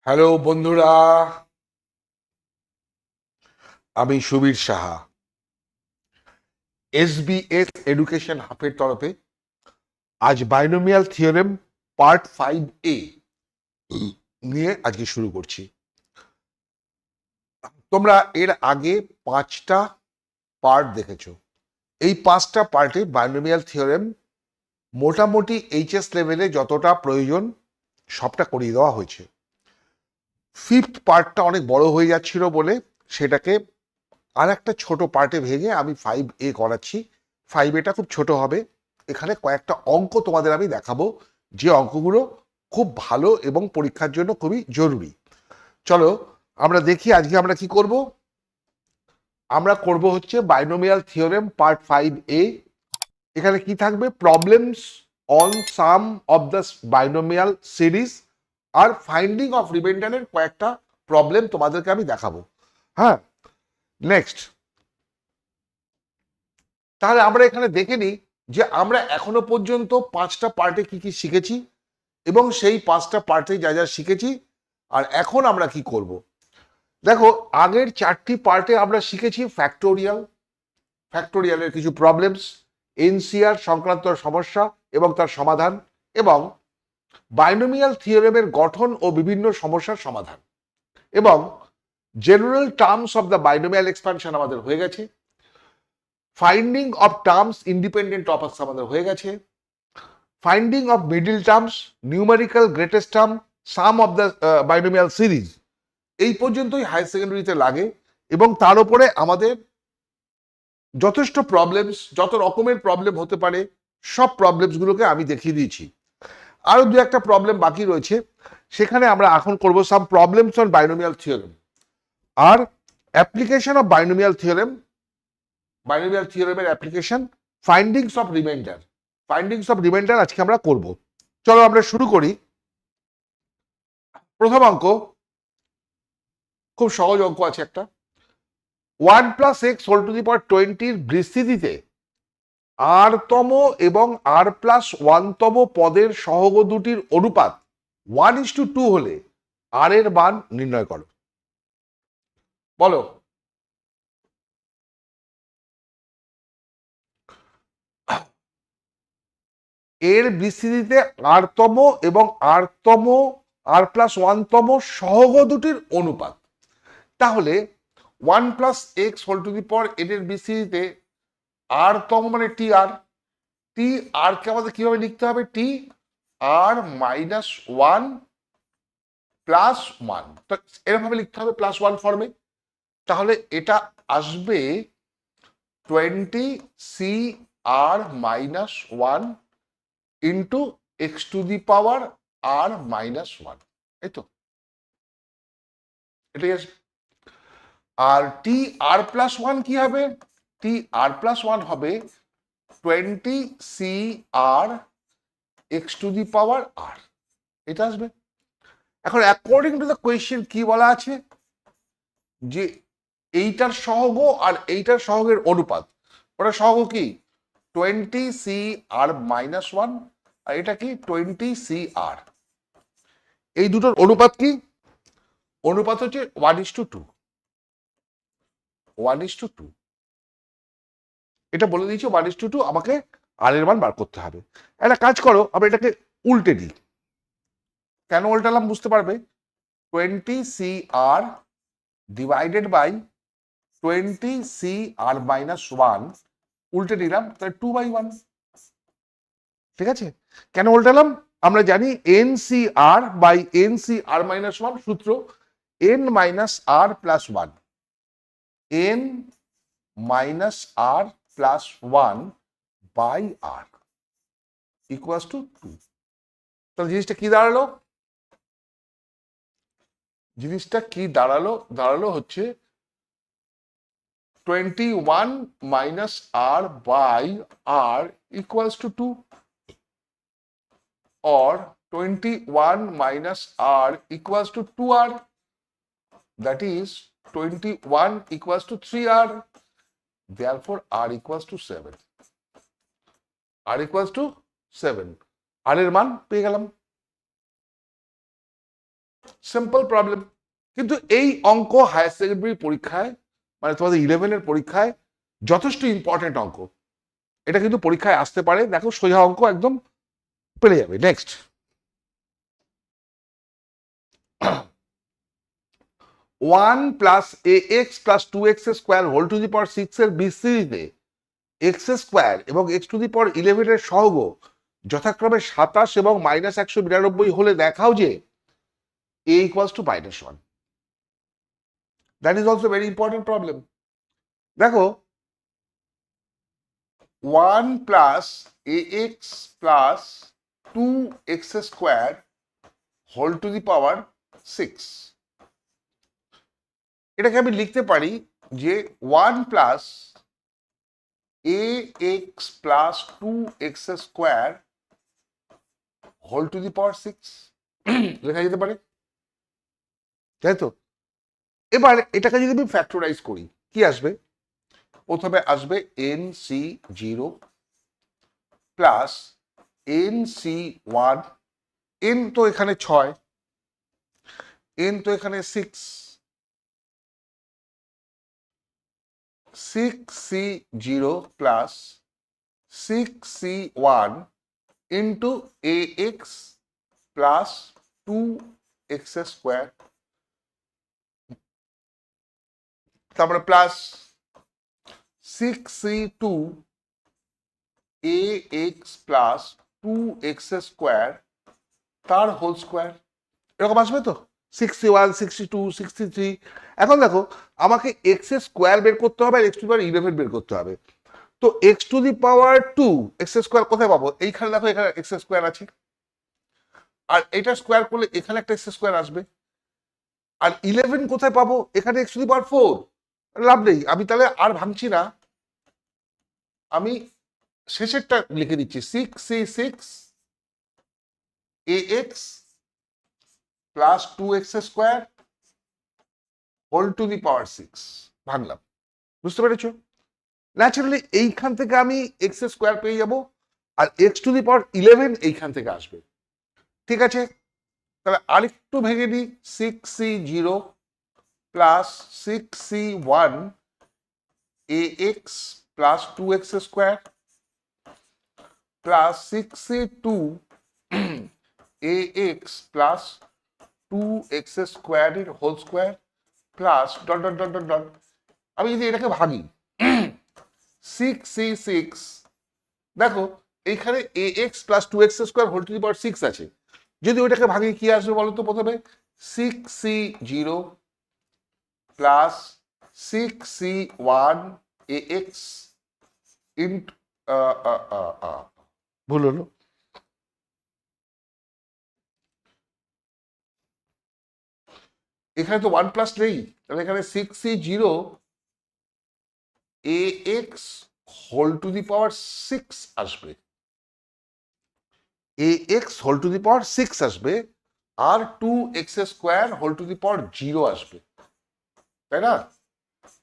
Hello বন্ধুরা, আমি Subir Saha. SBS education হাফের তরফে আজ বাইনোমিয়াল থিওরেম পার্ট 5A নিয়ে আজকে শুরু করছি। তোমরা এর আগে 5টা পার্ট দেখেছো। এই 5টা পার্টে বাইনোমিয়াল থিওরেম মোটামুটি এইচএস লেভেলে যতটা প্রয়োজন সবটা করিয়ে দেওয়া হয়েছে। ফিফথ পার্টটা অনেক বড় হয়ে যাচ্ছিল বলে সেটাকে আর একটা ছোট পার্টে ভেঙে আমি 5A করাচ্ছি। 5Aটা খুব ছোট হবে। এখানে কয়েকটা অঙ্ক তোমাদের আমি দেখাবো, যে অঙ্কগুলো খুব ভালো এবং পরীক্ষার জন্য খুবই জরুরি। চলো আমরা দেখি আজকে আমরা কি করব। আমরা করব হচ্ছে বাইনোমিয়াল থিওরেম পার্ট 5A। এখানে কি থাকবে? Problems on sum of the binomial series আর ফাইন্ডিং অফ রিমাইন্ডারের কয়েকটা প্রবলেম তোমাদেরকে আমি দেখাবো। হ্যাঁ, নেক্সট। তাহলে আমরা এখানে দেখে নিই যে আমরা এখনো পর্যন্ত 5টা পার্টে কি কি শিখেছি এবং সেই 5টা পার্টে যা যা শিখেছি আর এখন আমরা কি করব। দেখো, আগের 4টি পার্টে আমরা শিখেছি ফ্যাক্টোরিয়ালের কিছু প্রবলেমস, এনসিআর সংক্রান্ত সমস্যা এবং তার সমাধান, এবং বাইনোমিয়াল থিওরেমের গঠন ও বিভিন্ন সমস্যার সমাধান, এবং general terms of the binomial expansion আমাদের হয়ে গেছে। Finding of terms independent topics আমাদের হয়ে গেছে। Finding of middle terms, numerical greatest term, some of the binomial series, এই পর্যন্তই হায়ার সেকেন্ডারিতে লাগে। এবং তার উপরে আমাদের যথেষ্ট প্রবলেমস, যত রকমের প্রবলেম হতে পারে সব প্রবলেমসগুলোকে আমি দেখিয়ে দিয়েছি। আরো দু একটা প্রবলেম বাকি রয়েছে, সেখানে আমরা এখন করব some problems on binomial theorem আর অ্যাপ্লিকেশন অফ বাইনোমিয়াল থিওরেমের অ্যাপ্লিকেশন, ফাইন্ডিংস অফ রিমাইন্ডার আজকে আমরা করব। চলো আমরা শুরু করি। প্রথম অঙ্ক, খুব সহজ অঙ্ক আছে একটা। 1+x⁻20 বিস্তৃতিতে r তম এবং r+1তম পদের সহগ দুটির অনুপাত 1:2 হলে r এর মান নির্ণয় করো। বলো। এর বিস্তৃতিতে r তম এবং r+1তম সহগ দুটির অনুপাত। তাহলে 1+x⁻n এর বিস্তৃতিতে r তম মানে r কে আমাদের কিভাবে লিখতে হবে? r-1+1, তো এরকম ভাবে লিখতে হবে +1 ফর্মে। তাহলে এটা আসবে 20cr-1 ইন্টু x⁻r-1, এই তো, এটাই আসবে। আর r+1 কি হবে? r+1 হবে 20cr x⁻r, এটা আসবে। এখন অ্যাকর্ডিং টু দ্য কোয়েশ্চেন কি বলা আছে? যে এইটার সহগ আর এইটার সহগের অনুপাত, ওটা সহগ কি 20cr-1 আর এটা কি 20cr, এই দুটোর অনুপাত কি? অনুপাত হচ্ছে 1:2। এটা বলে দিয়েছি 1:2, আমাকে আর এর মান বার করতে হবে। একটা কাজ করো, আমরা এটাকে উল্টে দিই। কেন উল্টালাম বুঝতে পারবে। 20cr ডিভাইডেড বাই 20cr-1 উল্টে দিলাম, তাহলে 2/1। ঠিক আছে? কেন উল্টালাম? আমরা জানি NCR/NCr-1 সূত্র n-r+1, n-r+1/r ইকুয়ালস টু 2। তাহলে জিনিসটা কি দাঁড়ালো? দাঁড়ালো হচ্ছে 21-r/r equals to 2, or 21-r equals to 2r, that is 21 equals to 3r, therefore r equals to 7, r equals to 7, r এর মান পেয়ে গেলাম। Simple problem. কিন্তু এই অঙ্ক হায়ার সেকেন্ডারি পরীক্ষায় মানে তোমাদের 11-এর পরীক্ষায় যথেষ্ট ইম্পর্টেন্ট অঙ্ক। এটা কিন্তু পরীক্ষায় আসতে পারে, দেখো সোজা অঙ্ক একদম পেরে যাবে। Next, 1 plus ax plus 2x square whole to the power 6 এর বিস্তৃতিতে x স্কোয়ার এবং x টু দি পাওয়ার 11 এর সহগ যথাক্রমে 27 এবং -192 হলে দেখাও যে a equals to -1. That is also very important problem. দেখো 1 plus ax plus 2x square whole to the power 6, এটাকে আমি লিখতে পারি যে 1 plus ax plus 2x square whole to the power 6 লেখা যেতে পারে, তাই তো? এবার এটাকে যদি আমি ফ্যাক্টরাইজ করি কি আসবে? প্রথমে আসবে nc0 প্লাস nc1, n তো এখানে 6, n তো এখানে 6, 6c0 plus 6c1 into ax plus 2x square, তারপরে plus 6c2 ax plus 2x square তার হোল স্কোয়ার, এরকম আসবে তো? 61, 62, 63। এখন দেখো আমাকে x এর স্কোয়ার বের করতে হবে আর x টু দি পাওয়ার 11 বের করতে হবে। তো x to the power 2 x square কোথায় পাবো? এইখানে দেখো এখানে x স্কোয়ার আছে, আর এটা স্কোয়ার করলে এখানে একটা x স্কোয়ার আসবে। আর 11 কোথায় পাবো? এখানে x টু দি পাওয়ার 4, লাভ নেই, আমি তাহলে আর ভাঙছি না, আমি শেষেরটা লিখে দিচ্ছি 6c6 ax plus 2x square whole to the power 6 ভাঙলাম। বুঝতে পেরেছো? ন্যাচারালি এইখান থেকে আমি x স্কোয়ার পেয়ে যাব আর x টু দি পাওয়ার 11 এইখান থেকে আসবে। ঠিক আছে, তাহলে আরেকটু ভেঙে দিই, 6c0 plus 6c1 ax plus 2x square plus 6c2 ax plus 2x square এর whole square plus dot dot dot dot dot. আমি যদি এটাকে ভাগি 6c6, দেখো এইখানে ax plus 2x square whole to the power 6 আছে, যদি ওইটাকে ভাগি কি আসবে বলো তো? প্রথমে 6c0 plus 6c1 ax into, ভুল হলো, এখানে তো 1 প্লাস নেই, তাহলে এখানে 6c0 ax whole to the power 6 আসবে, ax whole to the power 6 আসবে আর 2x square whole to the power 0 আসবে, তাই না?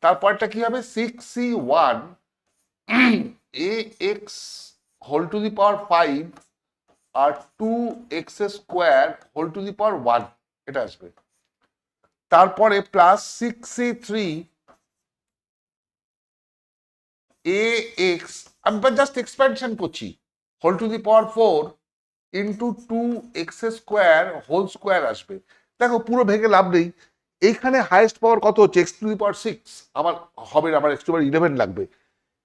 তারপরটা কি হবে? 6c1 ax whole to the power 5 আর 2x square whole to the power 1, এটা আসবে। তারপরে প্লাস 6c3 ax, আমি জাস্ট এক্সপ্যানশন করছি, whole to the power 4 into 2x square whole square আসবে। দেখো পুরো ভেঙে লাভ নেই, এইখানে হাইয়েস্ট পাওয়ার কত হচ্ছে? x টু দি পাওয়ার 6 আমার হবে না, আমার x টু দি পাওয়ার 11 লাগবে।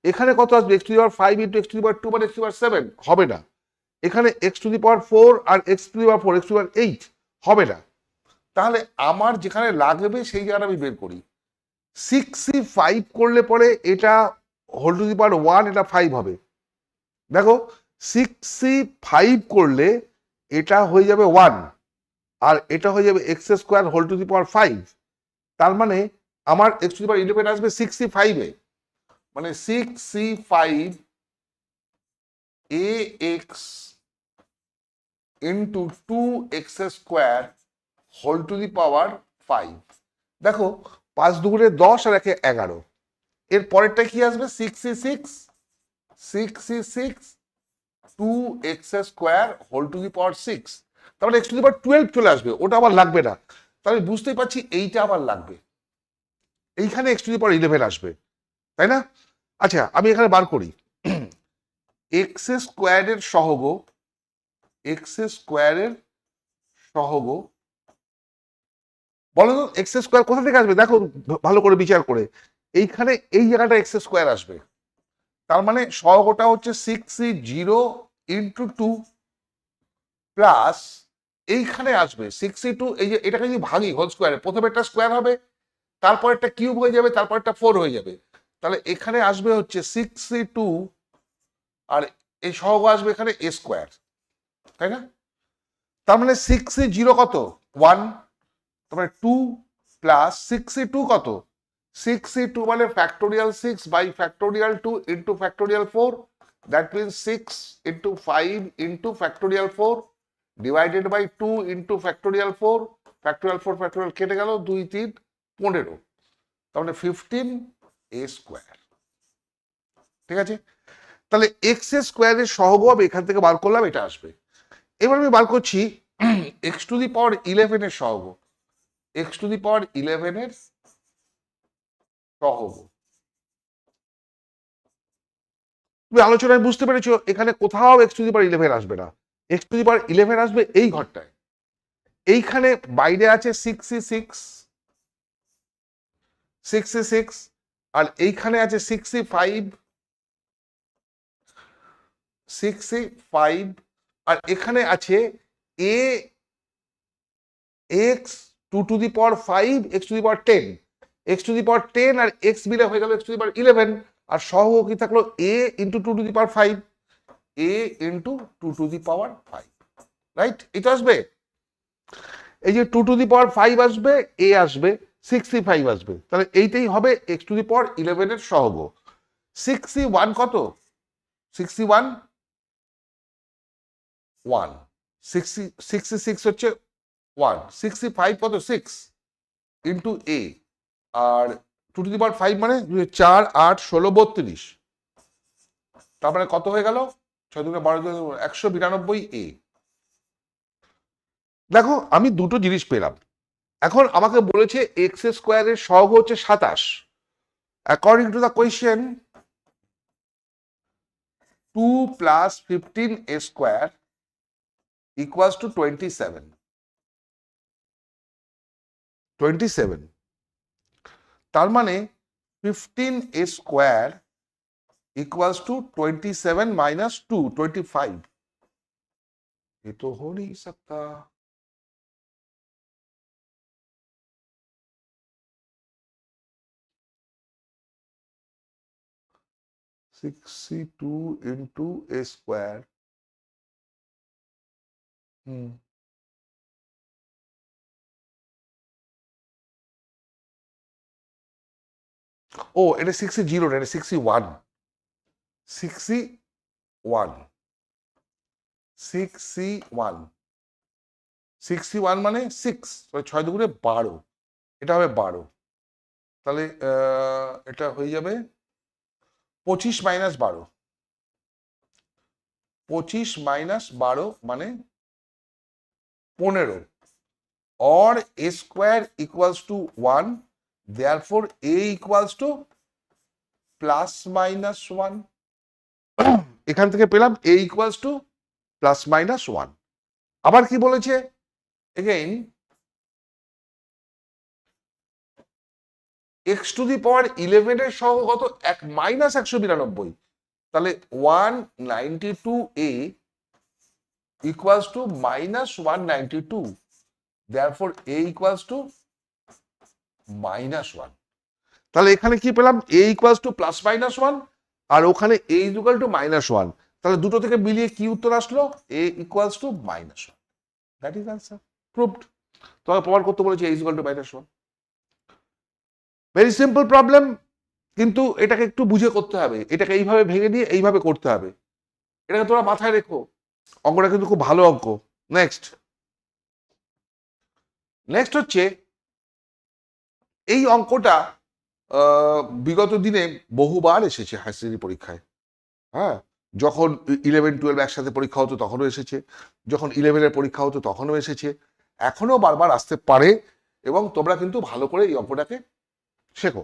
এখানে কত আসবে? x to the power 5 into x to the power 2 মানে x টু দি পাওয়ার 7 হবে না। এখানে x টু দি পাওয়ার 4 আর x to the power 4 x to the power 8 হবে না। তাহলে আমার যেখানে লাগবে সেই জায়গাটা আমি বের করি। 6c5 করলে পরে এটা হোল টু দি পাওয়ার 1, এটা 5 হবে। দেখো 6c5 করলে এটা হয়ে যাবে 1 আর এটা হয়ে যাবে x square whole to the power 5, তার মানে আমার x টু দি পাওয়ার 11 আসবে 6c5 এ, মানে 6c5 ax into 2x square whole to the power 5। দেখো 5 দুগুণে 10 আর 1 11, এর পরেরটা কি আসবে? 6c6 2x square whole to the power 6, তাহলে এক্স টু দি পাওয়ার 12 চলে আসবে, ওটা আবার লাগবে না। তাহলে বুঝতেই পারছি এইটা আবার লাগবে, এইখানে এক্স টু দি পাওয়ার 11 আসবে, তাই না? আচ্ছা আমি এখানে বার করি এক্স স্কোয়ারের সহগ, এক্স স্কোয়ারের সহগ, বলো তো এক্স স্কোয়ার কোথা থেকে আসবে? দেখো ভালো করে বিচার করে, এইখানে এই জায়গাটা এক্স স্কোয়ার আসবে, তার মানে সহগটা হচ্ছে 6c0 ইন্টু 2 প্লাস এইখানে আসবে 62, এই যে এটাকে যদি ভাগি হোল স্কোয়ারে, প্রথমে একটা স্কোয়ার হবে, তারপর একটা কিউব হয়ে যাবে, তারপর একটা 4 হয়ে যাবে, তাহলে এখানে আসবে হচ্ছে 6c2 আর এই সহগ আসবে এখানে a স্কোয়ার, তাই না? তার মানে 6c0 কত 1, তার মানে 2 প্লাস 6c2 কত 6c2 মানে factorial 6 by factorial 2 into factorial 4, that means 6 into 5 into factorial 4 divided by 2 into factorial 4, factorial 4 factorial কেটে গেল, 2 3 15, তার মানে 15 a স্কোয়ার, ঠিক আছে? তাহলে এক্স স্কোয়ারের সহগ হবে, এখান থেকে বার করলাম, এটা আসবে। এবার আমি বার করছি এক্স টু দি পাওয়ার 11 এর সহগ, এক্স টু দি পাওয়ার 11 এর সহগ। তুমি আলোচনায় বুঝতে পেরেছো এখানে কোথাও এক্স টু দি পাওয়ার 11 আসবে না, এক্স টু দি পাওয়ার 11 আসবে এই ঘরটায়, এইখানে বাইরে আছে 6c6, 6c6 আর এইখানে আছে 6c5, 6c5 আর এখানে আছে a x 2 to the power 5 x to the power 10, x to the power 10 আর x মিলে হয়ে গেল x টু দি পাওয়ার 11, আর সহগ কি থাকলো a into 2 to the power 5, a into 2 to the power 5, right? এটা আসবে, এই যে 2 টু দি পাওয়ার 5 আসবে, a আসবে, 65 আসবে, তাহলে এইটাই হবে x টু দি পাওয়ার 11 এর সহগ। 61 কত 61 1, 66 হচ্ছে 1, 65 কত 6 ইন্টু a, আর 2 টু দি পাওয়ার 5 মানে 4 8 16 32, তারপরে কত হয়ে গেল 6 2 12 192 a। দেখো আমি দুটো জিনিস পেলাম, এখন আমাকে বলেছে এক্স স্কোয়ারের সহগ হচ্ছে 27, according to the question 2 plus 15 a square equals to 27, 27, তার মানে 15 a স্কোয়ার इक्वल्स टू 27 माइनस 2 25, ये तो हो नहीं सकता। Sixty two into A square, ও এটা 60 না, এটা 61, 61, 61, 61 মানে 6, 6 দুগুণে 12, এটা হবে 12, তাহলে এটা হয়ে যাবে 25 মাইনাস 12, 25 মাইনাস 12 মানে 15, और a square equals to 1, therefore a equals to plus minus 1, এখান থেকে পেলাম a equals to plus minus 1। আবার কি বলেছে again x to the power 11 এর সহগ কত মাইনাস 192, তাহলে 192a equals to minus 192, therefore a equals to minus 1, তাহলে এখানে কি পেলাম a equals to plus minus 1 আর ওখানে a is equal to minus 1, তাহলে দুটো থেকে মিলিয়ে কি উত্তর আসলো a equals to minus 1, that is answer proved। তোমাকে প্রমাণ করতে বলেছে a is equal to minus 1, very simple problem, কিন্তু এটাকে একটু বুঝে করতে হবে, এটাকে এইভাবে ভেঙে দিয়ে এইভাবে করতে হবে, এটাকে তোমরা মাথায় রেখো, অঙ্কটা কিন্তু খুব ভালো অঙ্ক। নেক্সট নেক্সট হচ্ছে এই অঙ্কটা বিগত দিনে বহুবার এসেছে হায়ার সেকেন্ডারি পরীক্ষায়, হ্যাঁ যখন 11-12 একসাথে পরীক্ষা হতো তখনও এসেছে, যখন 11-এর পরীক্ষা হতো তখনও এসেছে, এখনো বারবার আসতে পারে। এবং তোমরা কিন্তু ভালো করে এই অঙ্কটাকে শেখো।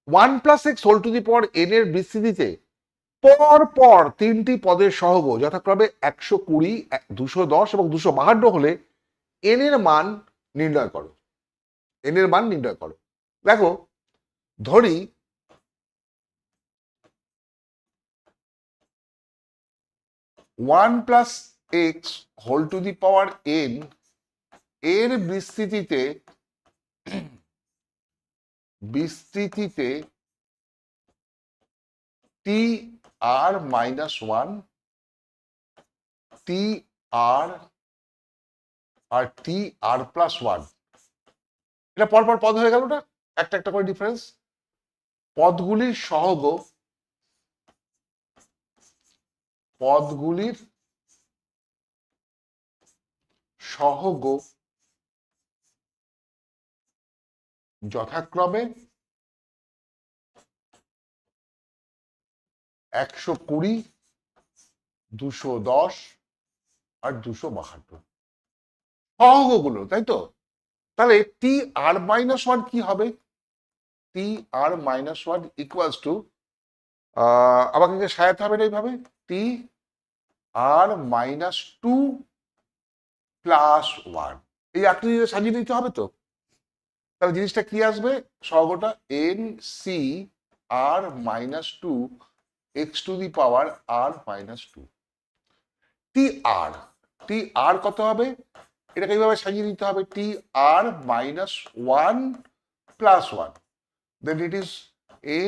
1+x⁴n এর বিস্তৃতিতে পর পর তিনটি পদের সহগ যথাক্রমে 120, 210 এবং 252 হলে n এর মান নির্ণয় করো। n এর মান নির্ণয় করো। দেখো, ধরি 1+x⁴n এর বিস্তৃতিতে টি আর -1, টি আর আর টি r+1, এটা পরপর পদ হয়ে গেল না, একটা একটা করে ডিফারেন্স। পদগুলির সহগ যথাক্রমে 120, 210 আর 252 সহগগুলো, তাই তো? তাহলে টি আর -1 কি হবে? টি আর -1 ইকুয়ালস টু, আমাকে সাজাতে হবে না এইভাবে, টি আর -2 + 1, এই আকৃতিতে সাজিয়ে নিতে হবে তো। তাহলে জিনিসটা কি আসবে? সহগটা এন সি আর -2 x⁻r−2 টি আর। টি আর কত হবে? এটাকে এইভাবে সাজিয়ে নিতে হবে, টি আর -1 + 1, then it is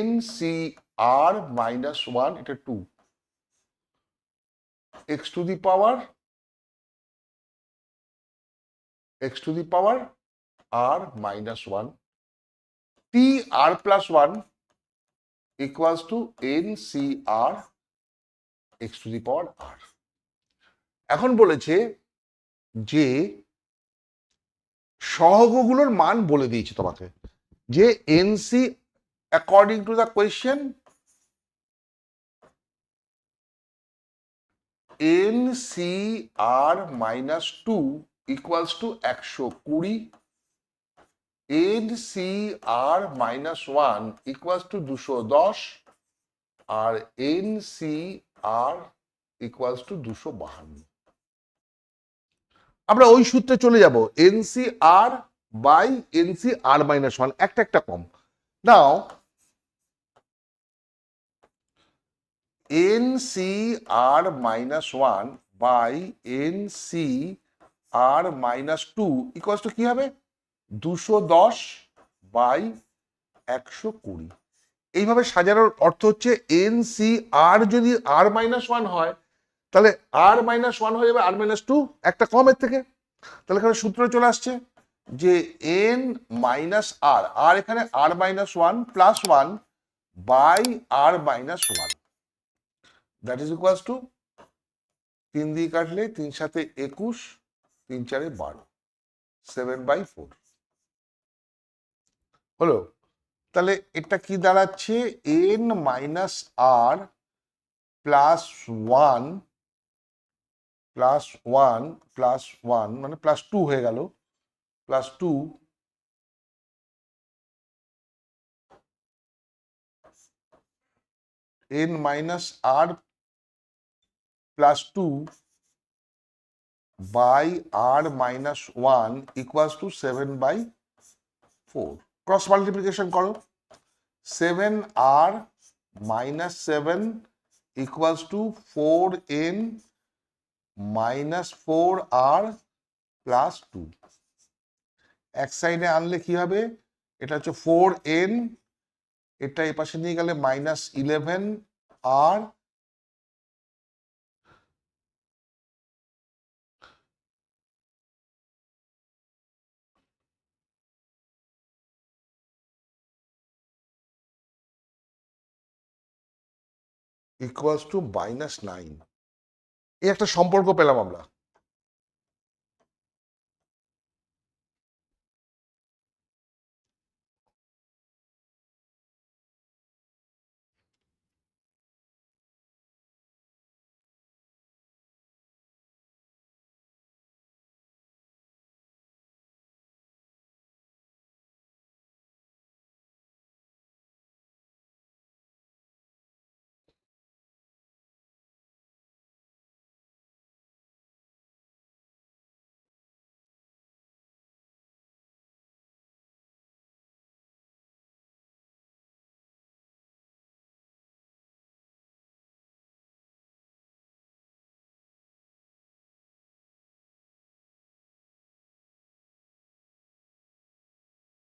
NCr-1, এটা 2 x⁻r r-1 tr+1 equals to NCr x⁻r। এখন বলেছে যে সহগগুলোর মান বলে দিয়েছে তোমাকে, যে NC according to the question NCr-2 equals to 120, NCr-1 equals to 210 আর NCr equals to 252। আমরা ওই সূত্রে চলে যাব, NCr বাই NCr-1, একটা একটা কম। Now NCr-1 by NCr-2 equals to কি হবে? 210 বাই 120। এইভাবে সাজানোর অর্থ হচ্ছে NCr যদি r-1 হয়, তাহলে r-1 হয়ে যাবে r-2, একটা কম এর থেকে। তাহলে এখানে সূত্র চলে আসছে যে n মাইনাস আর, আর এখানে r-1 plus 1 by r-1, that is equals to 3 দিয়ে কাটলে 3 সাথে 21, 3 চারে 12, 7/4 হলো। তাহলে এটা কি দাঁড়াচ্ছে? n মাইনাস আর প্লাস 1 মানে +2 হয়ে গেল, +2 n minus R plus 2 by r-1 equals to 7/4। Cross multiplication করো, 7r-7 equals to 4n minus 4r plus 2। এক সাইডে আনলে কি হবে? এটা হচ্ছে 4n, এটা এই পাশে নিয়ে গেলে -11r ইকুয়ালস টু -9। এই একটা সম্পর্ক পেলাম আমরা।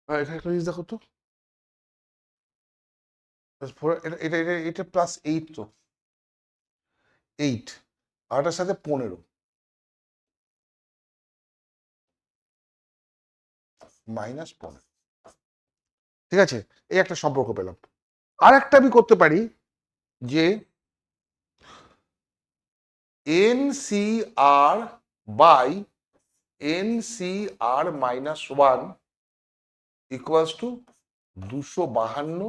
এটা একটা জিনিস দেখো তো, এটা এটা এটা এটা +8 তো, 8 আর এটার সাথে 15 -15, ঠিক আছে? এই একটা সম্পর্ক পেলাম। আর একটা আমি করতে পারি যে NCR by NCR -1 equals to 252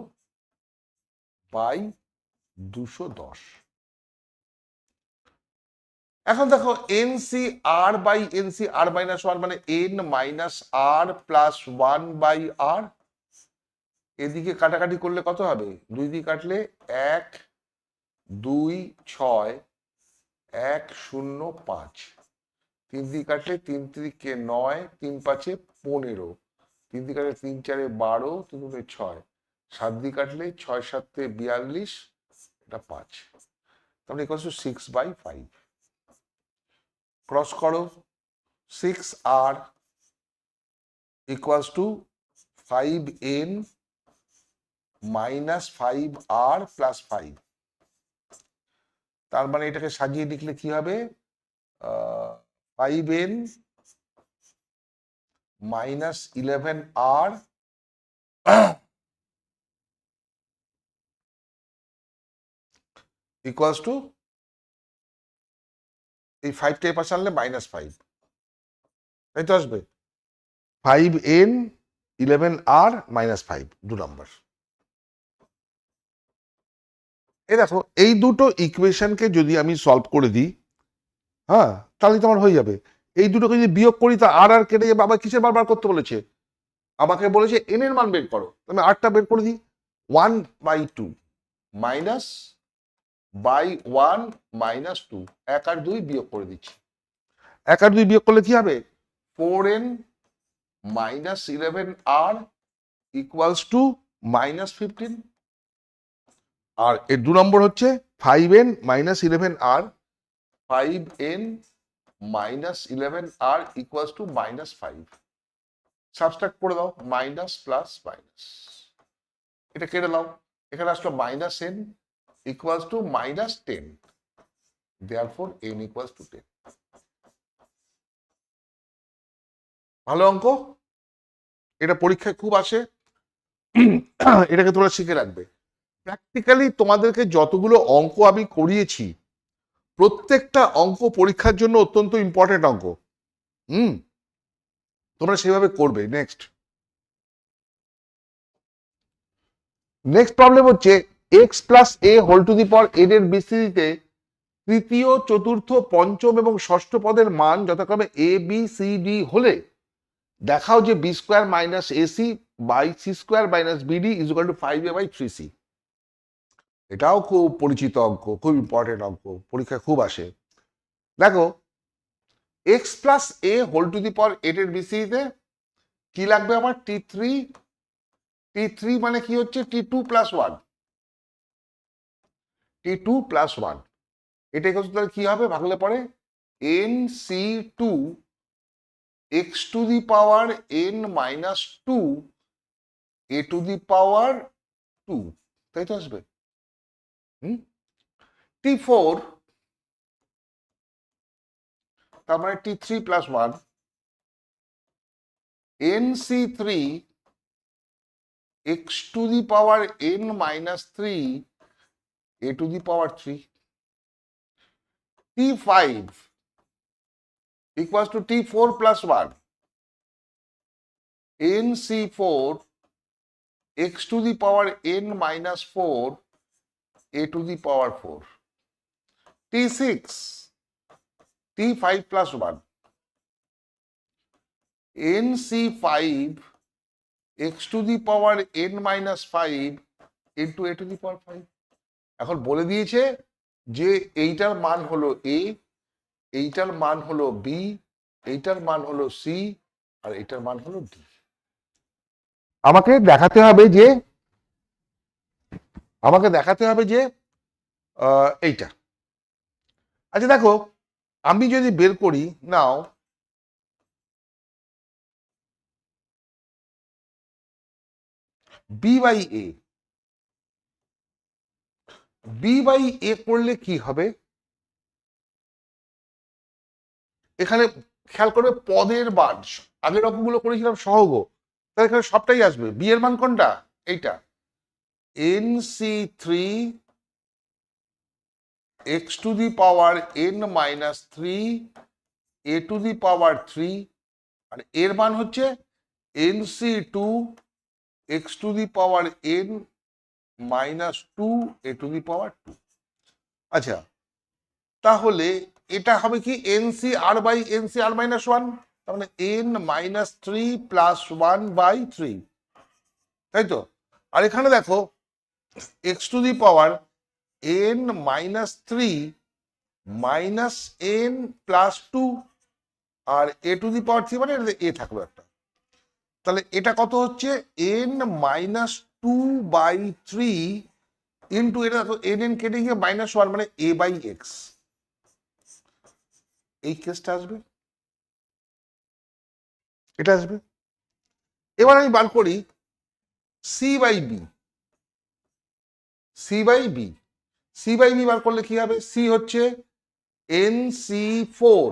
by 210। এখন দেখো NCR বাই NCR -1 মানে N-R + 1 বাই R। এদিকে কাটাকাটি করলে কত হবে? 2 দিয়ে কাটলে 1 2 6 1 0 5, 3 দিয়ে কাটলে 3 3 9, 3 5 15, 3 দিয়ে কাটলে 3 4 12, 3 2 6, 7 দিয়ে কাটলে 6 7 42, এটা 5, তাহলে ইকুয়ালস টু 6/5। ক্রস করো, 6R equals to 5N -5R + 5। তার মানে এটাকে সাজিয়ে লিখলে কি হবে? 5N -11R ইকুয়ালস টু, এই 5টা পাশে আনলে -5, তাই তো আসবে 5N 11R -5, 2 নম্বর। এই দেখো এই দুটো ইকুয়েশনকে যদি আমি সলভ করে দিই, হ্যাঁ, তাহলে তো আমার হয়ে যাবে। এই দুটোকে যদি বিয়োগ করি তা আর আর কেটে যাবে। আবার কিসের বারবার করতে বলেছে? আমাকে বলেছে এন এর মান বের করো, আমি আরটা বের করে দিই। 1/2 মাইনাস বাই 1 -2, 1 আর 2 বিয়োগ করে দিচ্ছি। 1 আর 2 বিয়োগ করলে কি হবে? 4N -11R equals to -15। আর এর 2 নম্বর হচ্ছে 5N -11R, 5N -11R equals to -5। Subtract করে দাও, মাইনাস প্লাস মাইনাস, এটা কেটে দাও, এখানে আসলো -N equals to -10, therefore N equals to 10। ভালো অঙ্ক, এটা পরীক্ষায় খুব আসে, এটাকে তোমরা শিখে রাখবে। প্র্যাকটিক্যালি তোমাদেরকে যতগুলো অঙ্ক আমি করিয়েছি, প্রত্যেকটা অঙ্ক পরীক্ষার জন্য অত্যন্ত ইম্পর্টেন্ট অঙ্ক। তোমরা সেভাবে করবে। নেক্সট প্রবলেম হচ্ছে x + a whole to the power n এর বিস্তৃতিতে তৃতীয়, চতুর্থ, পঞ্চম এবং ষষ্ঠ পদের মান যথাক্রমে a b c d হলে দেখাও যে b² - ac by c² - bd is equal to 5a/3c। এটাও খুব পরিচিত অঙ্ক, খুব ইম্পর্টেন্ট অঙ্ক, পরীক্ষায় খুব আসে। দেখো x + a whole to the power n এর বিস্তৃতিতে কি লাগবে আমার? t3 মানে কি হচ্ছে? t2 + 1, t2 + 1, এটা তাহলে কি হবে ভাগলে পরে? nc2 x to the power n - 2 a to the power 2, তাই তো আসবে। t4 তার মানে t3 + 1 nc3 x to the power n - 3 a to the power 3, t5 equals to t4 + 1 nc4 x to the power n - 4 a to the power 4, t6 t5 + 1 nc5 x to the power n - 5 into a to the power 5। এখন বলে দিয়েছে যে এইটার মান হলো a, এইটার মান হলো b, এইটার মান হলো c, আর এইটার মান হলো d। আমাকে দেখাতে হবে যে এইটা। আচ্ছা দেখো, আমি যদি বের করি, নাও b by a, b by a করলে কি হবে, এখানে খেয়াল করবে পদের মান আগের রকমগুলো করেছিলাম সহগ, তাহলে এখানে সবটাই আসবে। বি এর মান কোনটা, এইটা, n c three x to the power n minus three a to the power three, আর এর মান হচ্ছে n c two x to the power n minus two a to the power two. আচ্ছা, তাহলে এটা হবে কি n c r by n c r minus one, তার মানে n minus three plus one by three, তাই তো। আর এখানে দেখো x to the power n minus three minus N plus two, আর A to the power three মানে A থাকলো একটা, তাহলে এটা কত হচ্ছে N minus two by three into এটা দেখো এন এন কেটে গিয়ে মাইনাস ওয়ান মানে এ বাই এক্স, এই কেসটা আসবে, এটা আসবে। এবার আমি বার করি c by b, c by b, c by b বার করলে কি হবে, সি হচ্ছে n c four,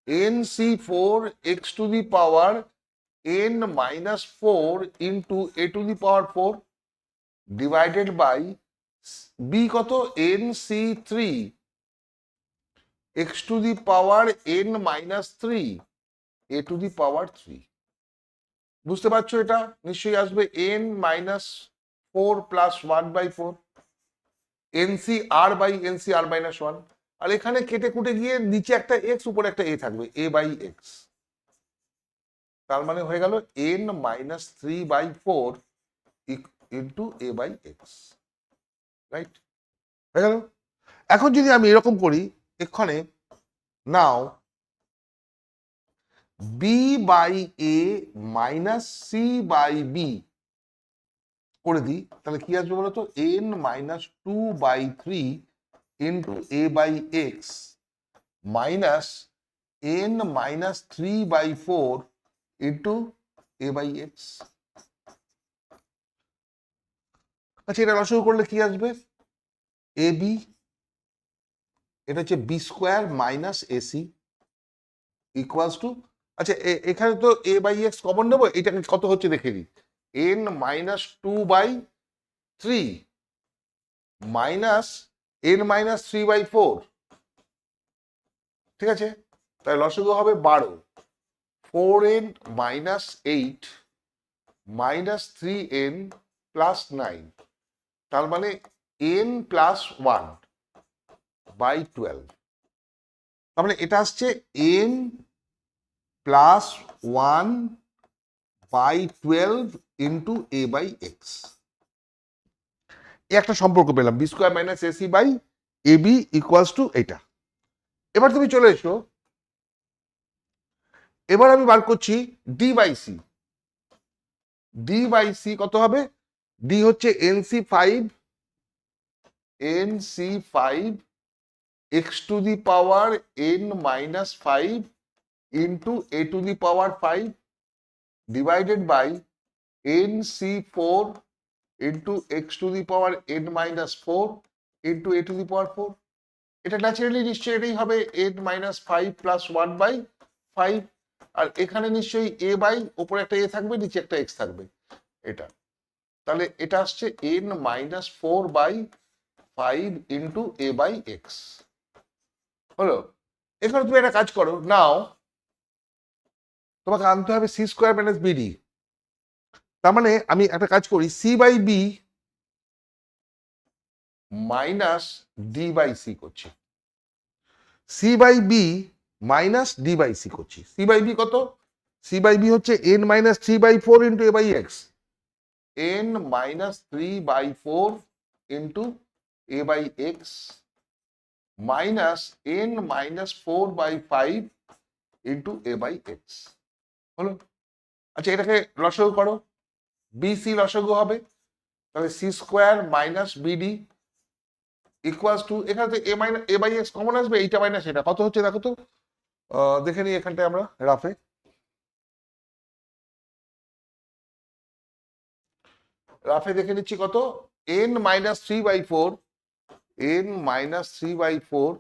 n c four x to the power n minus four into a to the power four divided by b কত n c three x to the power n minus three a to the power three. বুঝতে পারছো, এটা নিশ্চয়ই আসবে n minus four plus one by four NC R by n c r minus one, আর এখানে কেটে কুটে গিয়ে নিচে একটা এক্স উপরে একটা এ থাকবে এ বাই এক্স, তার মানে হয়ে গেল n minus three by four into A by x, right, হয়ে গেল। এখন যদি আমি এরকম করি এখানে নাও b by a minus c by b করে দিই, তাহলে কি আসবে বলতো n minus two by three into A by x minus N minus three by four into A by x. আচ্ছা, এটা লসাগু করলে কি আসবে, এ বি, এটা হচ্ছে B square minus AC equals to, আচ্ছা এখানে তো এ বাই এক্স কমন নেবো, এটা কত হচ্ছে দেখে নিই, N minus two by three minus N minus three by four, ঠিক আছে, তাই লসাগু হবে 12, four N minus eight minus three N plus nine, তার মানে এন প্লাস ওয়ান বাই 12, তার মানে এটা আসছে n plus one by 12 into A by x. একটা সম্পর্ক পেলাম b square minus AC by a b equals to এটা। এবার তুমি চলে এসো, এবার আমি বার করছি d by c, d by c কত হবে, ডি হচ্ছে n c five, n c five x to the power n minus five into a to the power five divided by n c four into x to the power n minus four into a to the power four. এটা naturally নিশ্চয়ই এটাই হবে n minus five plus one by five, আর এখানে নিশ্চয়ই এ by ওপরে একটা এ থাকবে নিচে একটা এক্স থাকবে এটা, তাহলে এটা আসছে N minus four by five into A by x হলো। এখানে তুমি একটা কাজ করো, নাও তোমাকে আনতে হবে সি স্কোয়ার মাইনাস বিডি, তার মানে আমি একটা কাজ করি c by b minus d by c করছি, c by b minus d by c করছি। সি বাই বি কত, সি বাই বি হচ্ছে N minus three by four into A by x, n minus three by four into A by x minus N minus four by five into A by x হলো। আচ্ছা, এটাকে লসাগু করো, b c লসাগু হবে, তাহলে c square minus BD equals two, এখানে তো a minus a by x common আসবে, এইটা মাইনাস এটা কত হচ্ছে দেখো তো, দেখে নিই এখানটায় আমরা রাফে, রাফে দেখে নিচ্ছি কত, n মাইনাস 3/4, n মাইনাস 3/4,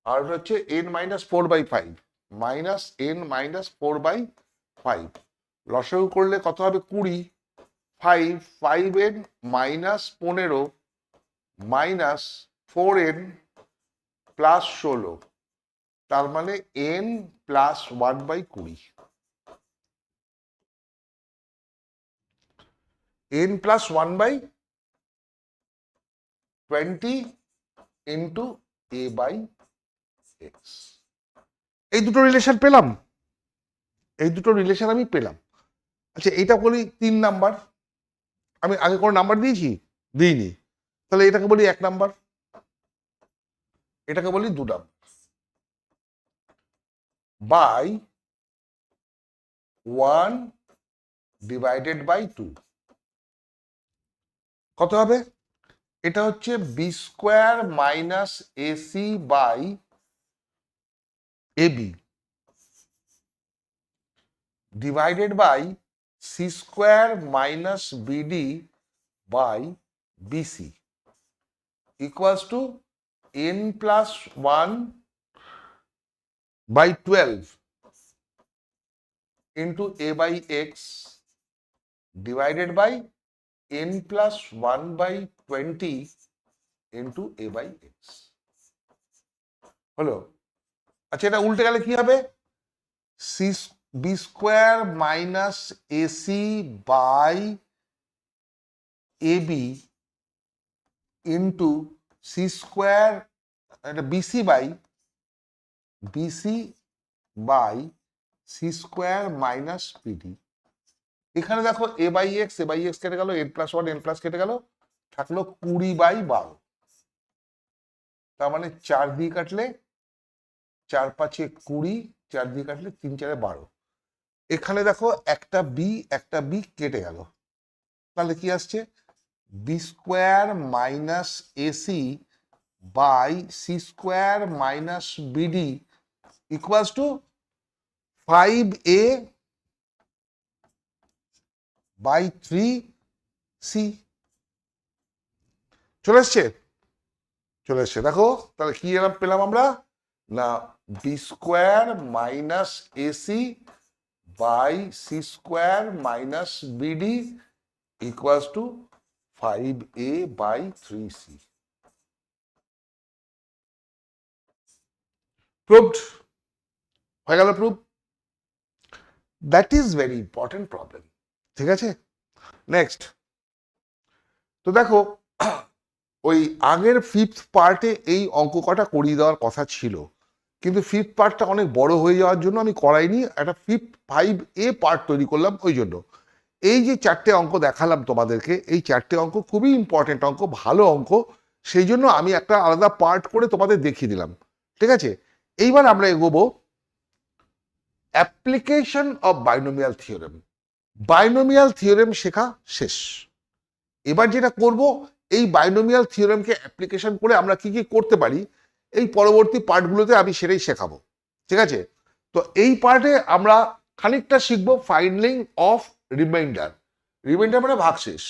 আর হচ্ছে n minus 4/5, minus n minus 4/5। লসাগু করলে কত হবে, 20, 5n minus 15 minus 4n plus 16, তার মানে n plus 1/20, n plus 1/20 into a/x। এই দুটো রিলেশন পেলাম, এই দুটো রিলেশন আমি পেলাম। আচ্ছা এটা বলি 3 নাম্বার, আমি আগে কোনো নাম্বার দিয়েছি, দিইনি, তাহলে এটাকে বলি 1 নাম্বার, এটাকে বলি 2 নাম্বার, বাই 1 ডিভাইডেড বাই 2 কত হবে, এটা হচ্ছে B square minus AC by a b divided by C square minus b d by b c equals to n plus 1/12 into a/x divided by n plus 1/20 into a/x হলো। আচ্ছা এটা উল্টে গেলে কি হবে, c b square minus AC by a b into c square, এটা b c by C square minus p d. এখানে দেখো a/x কেটে গেল, n প্লাস 1 n প্লাস কেটে গেল, থাকলো 20/12, তার মানে 4 দিয়ে কাটলে 4 5 20, 4 দিয়ে কাটলে 3 4 12। এখানে দেখো একটা বি কেটে গেল, তাহলে কি আসছে, B square minus AC by C square minus BD equals to 5a by 3c। চলে এসছে, চলে এসছে, দেখো তাহলে কি পেলাম আমরা, না B square minus AC by C square minus BD equals to 5a by 3c। Proved হয়ে গেল, prove. That is very important problem, ঠিক আছে। নেক্সট, তো দেখো ওই আগের 5th পার্টে এই অঙ্ক কটা করিয়ে দেওয়ার কথা ছিল, কিন্তু 5th পার্টটা অনেক বড় হয়ে যাওয়ার জন্য আমি করাইনি, একটা 5A পার্ট তৈরি করলাম। ওই জন্য এই যে 4টে অঙ্ক দেখালাম তোমাদেরকে, এই 4টে অঙ্ক খুবই ইম্পর্টেন্ট অঙ্ক, ভালো অঙ্ক, সেই জন্য আমি একটা আলাদা পার্ট করে তোমাদের দেখিয়ে দিলাম, ঠিক আছে। এইবার আমরা এগোবো application of binomial theorem. Binomial theorem শেখা শেষ, এবার যেটা করব, এই বাইনোমিয়াল থিওরেমকে অ্যাপ্লিকেশন করে আমরা কি কি করতে পারি, এই পরবর্তী পার্টগুলোতে আমি সেটাই শেখাবো, ঠিক আছে। তো এই পার্টে আমরা খানিকটা শিখবো ফাইন্ডিং অফ রিমাইন্ডার। রিমাইন্ডার মানে ভাগশেষ,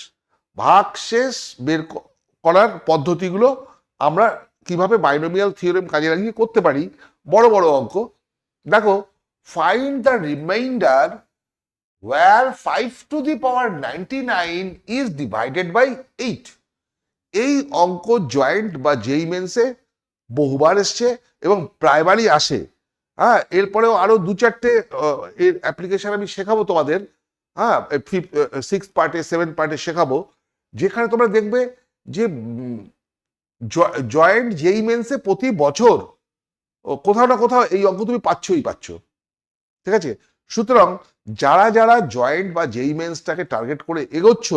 ভাগশেষ বের করার পদ্ধতিগুলো আমরা কিভাবে বাইনোমিয়াল থিওরেম কাজে লাগিয়ে করতে পারি, বড় বড় অঙ্ক। দেখো, find the reminder where 5 to the power 99 is divided by 8। এই অঙ্ক জয়েন্ট বা জেই মেন্সে বহুবার এসছে এবং প্রায়বারই আসে। হ্যাঁ, এরপরেও আরো 2-4টে এর অ্যাপ্লিকেশন আমি শেখাবো তোমাদের, হ্যাঁ 6 পার্টে 7 পার্টে শেখাবো, যেখানে তোমরা দেখবে যে জয়েন্ট জেই মেন্সে প্রতি বছর কোথাও না কোথাও এই অঙ্ক তুমি পাচ্ছই পাচ্ছ, ঠিক আছে। সুতরাং যারা যারা জয়েন্ট বা জেই মেন্সটাকে টার্গেট করে এগোচ্ছ,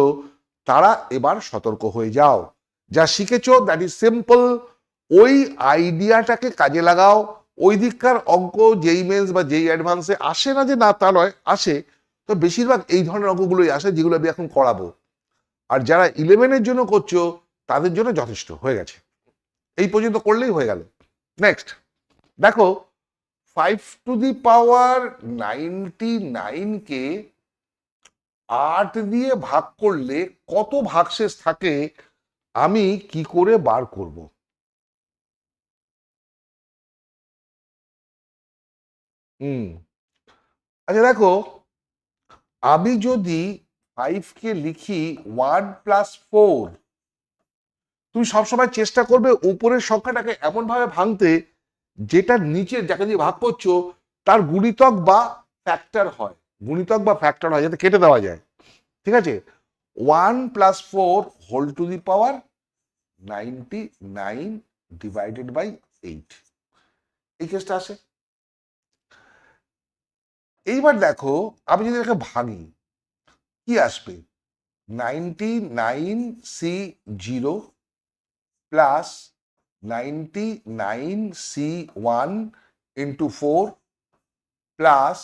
তারা এবার সতর্ক হয়ে যাও। যা শিখেছো দ্যাট ইজ সিম্পল, ওই আইডিয়াটাকে কাজে লাগাও। ওই দিককার অঙ্ক জেই মেন্স বা জেই অ্যাডভান্সে আসে না যে না, তা নয়, আসে, তো বেশিরভাগ এই ধরনের অঙ্কগুলোই আসে যেগুলো আমি এখন করাবো। আর যারা 11-এর জন্য করছো তাদের জন্য যথেষ্ট হয়ে গেছে, এই পর্যন্ত করলেই হয়ে গেল। নেক্সট দেখো, 5 to the power 99 কে 8 দিয়ে ভাগ করলে কত ভাগশেষ থাকে আমি কি করে বার করব? আচ্ছা দেখো, আমি যদি 5 কে লিখি 1+4, তুমি সবসময় চেষ্টা করবে উপরের সংখ্যাটাকে এমন ভাবে ভাঙতে যেটা নিচের যাকে দিয়ে ভাগ করছো তার গুণিতক বা ফ্যাক্টর হয়, যাতে কেটে দেওয়া যায়। ঠিক আছে, 1+4 whole to the power 99 divided by 8, এই কেসটা আসে। এইবার দেখো আমি যদি এটাকে ভাঙি কি আসবে? 99C0 plus 99C1 into 4 plus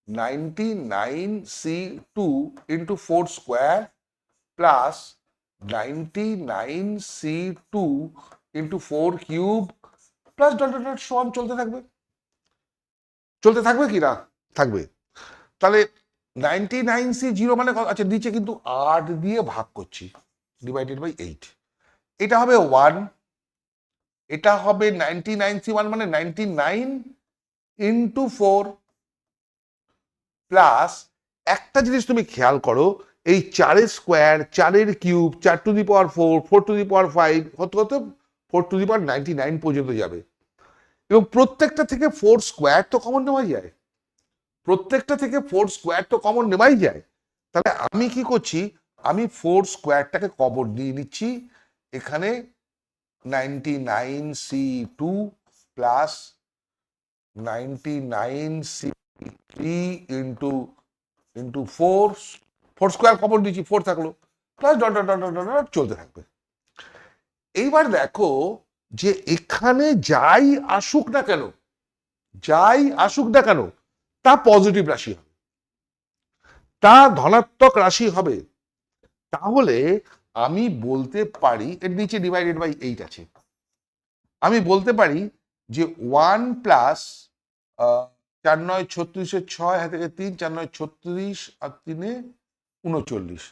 99C2 into 4 square plus 99C2 into 4 cube plus dot dot dot সমান চলতে থাকবে কি না? থাকবে। তাহলে 99C0 মানে আচ্ছা নিচে কিন্তু 8 দিয়ে ভাগ করছি ডিভাইডেড বাই 8, এটা হবে 1, এটা হবে 99C1 মানে 99 ইন্টু 4 প্লাস একটা জিনিস তুমি খেয়াল করো, এই 4 square 4 cube 4 to the power 4 4 to the power 5 কত কত 4 টু দি পাওয়ার 99 পর্যন্ত যাবে, এবং প্রত্যেকটা থেকে 4 স্কোয়ার তো কমন নেওয়া যায়, তাহলে আমি কি করছি, আমি 4 স্কোয়ারটাকে কমন নিয়ে নিচ্ছি, এখানে 99C2 plus 99C3 into into 4 square common নিচ্ছি, 4 থাকলো plus dot dot dot dot চলতে থাকবে। এইবার দেখো যে এখানে যাই আসুক না কেন তা পজিটিভ রাশি হবে, তা ধনাত্মক রাশি হবে। তাহলে আমি বলতে পারি, এর নিচে ডিভাইডেড বাই 8 আছে, আমি বলতে পারি যে 1 প্লাস 4 9 36 6 হাতে 3 4 9 36 আর 3 39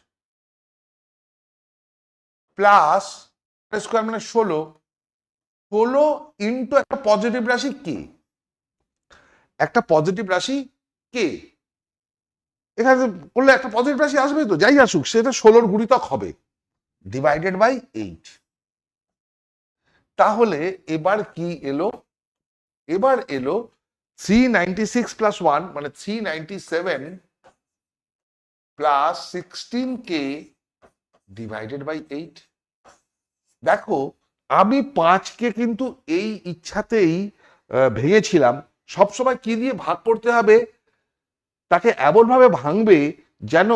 প্লাস স্কোয়ার মানে 16 ইন্টু একটা পজিটিভ রাশি কে, এখানে করলে একটা পজিটিভ রাশি আসবে, তো যাই আসুক সেটা 16 গুণিতক হবে ডিভাইডেড বাই 8। তাহলে এবার কি এলো? এবার এলো 396 প্লাস 1 মানে 397 প্লাস 16K ডিভাইডেড বাই 8। দেখো আমি 5কে কিন্তু এই ইচ্ছাতেই ভেঙেছিলাম, সবসময় কি দিয়ে ভাগ করতে হবে তাকে এমন ভাবে ভাঙবে যেন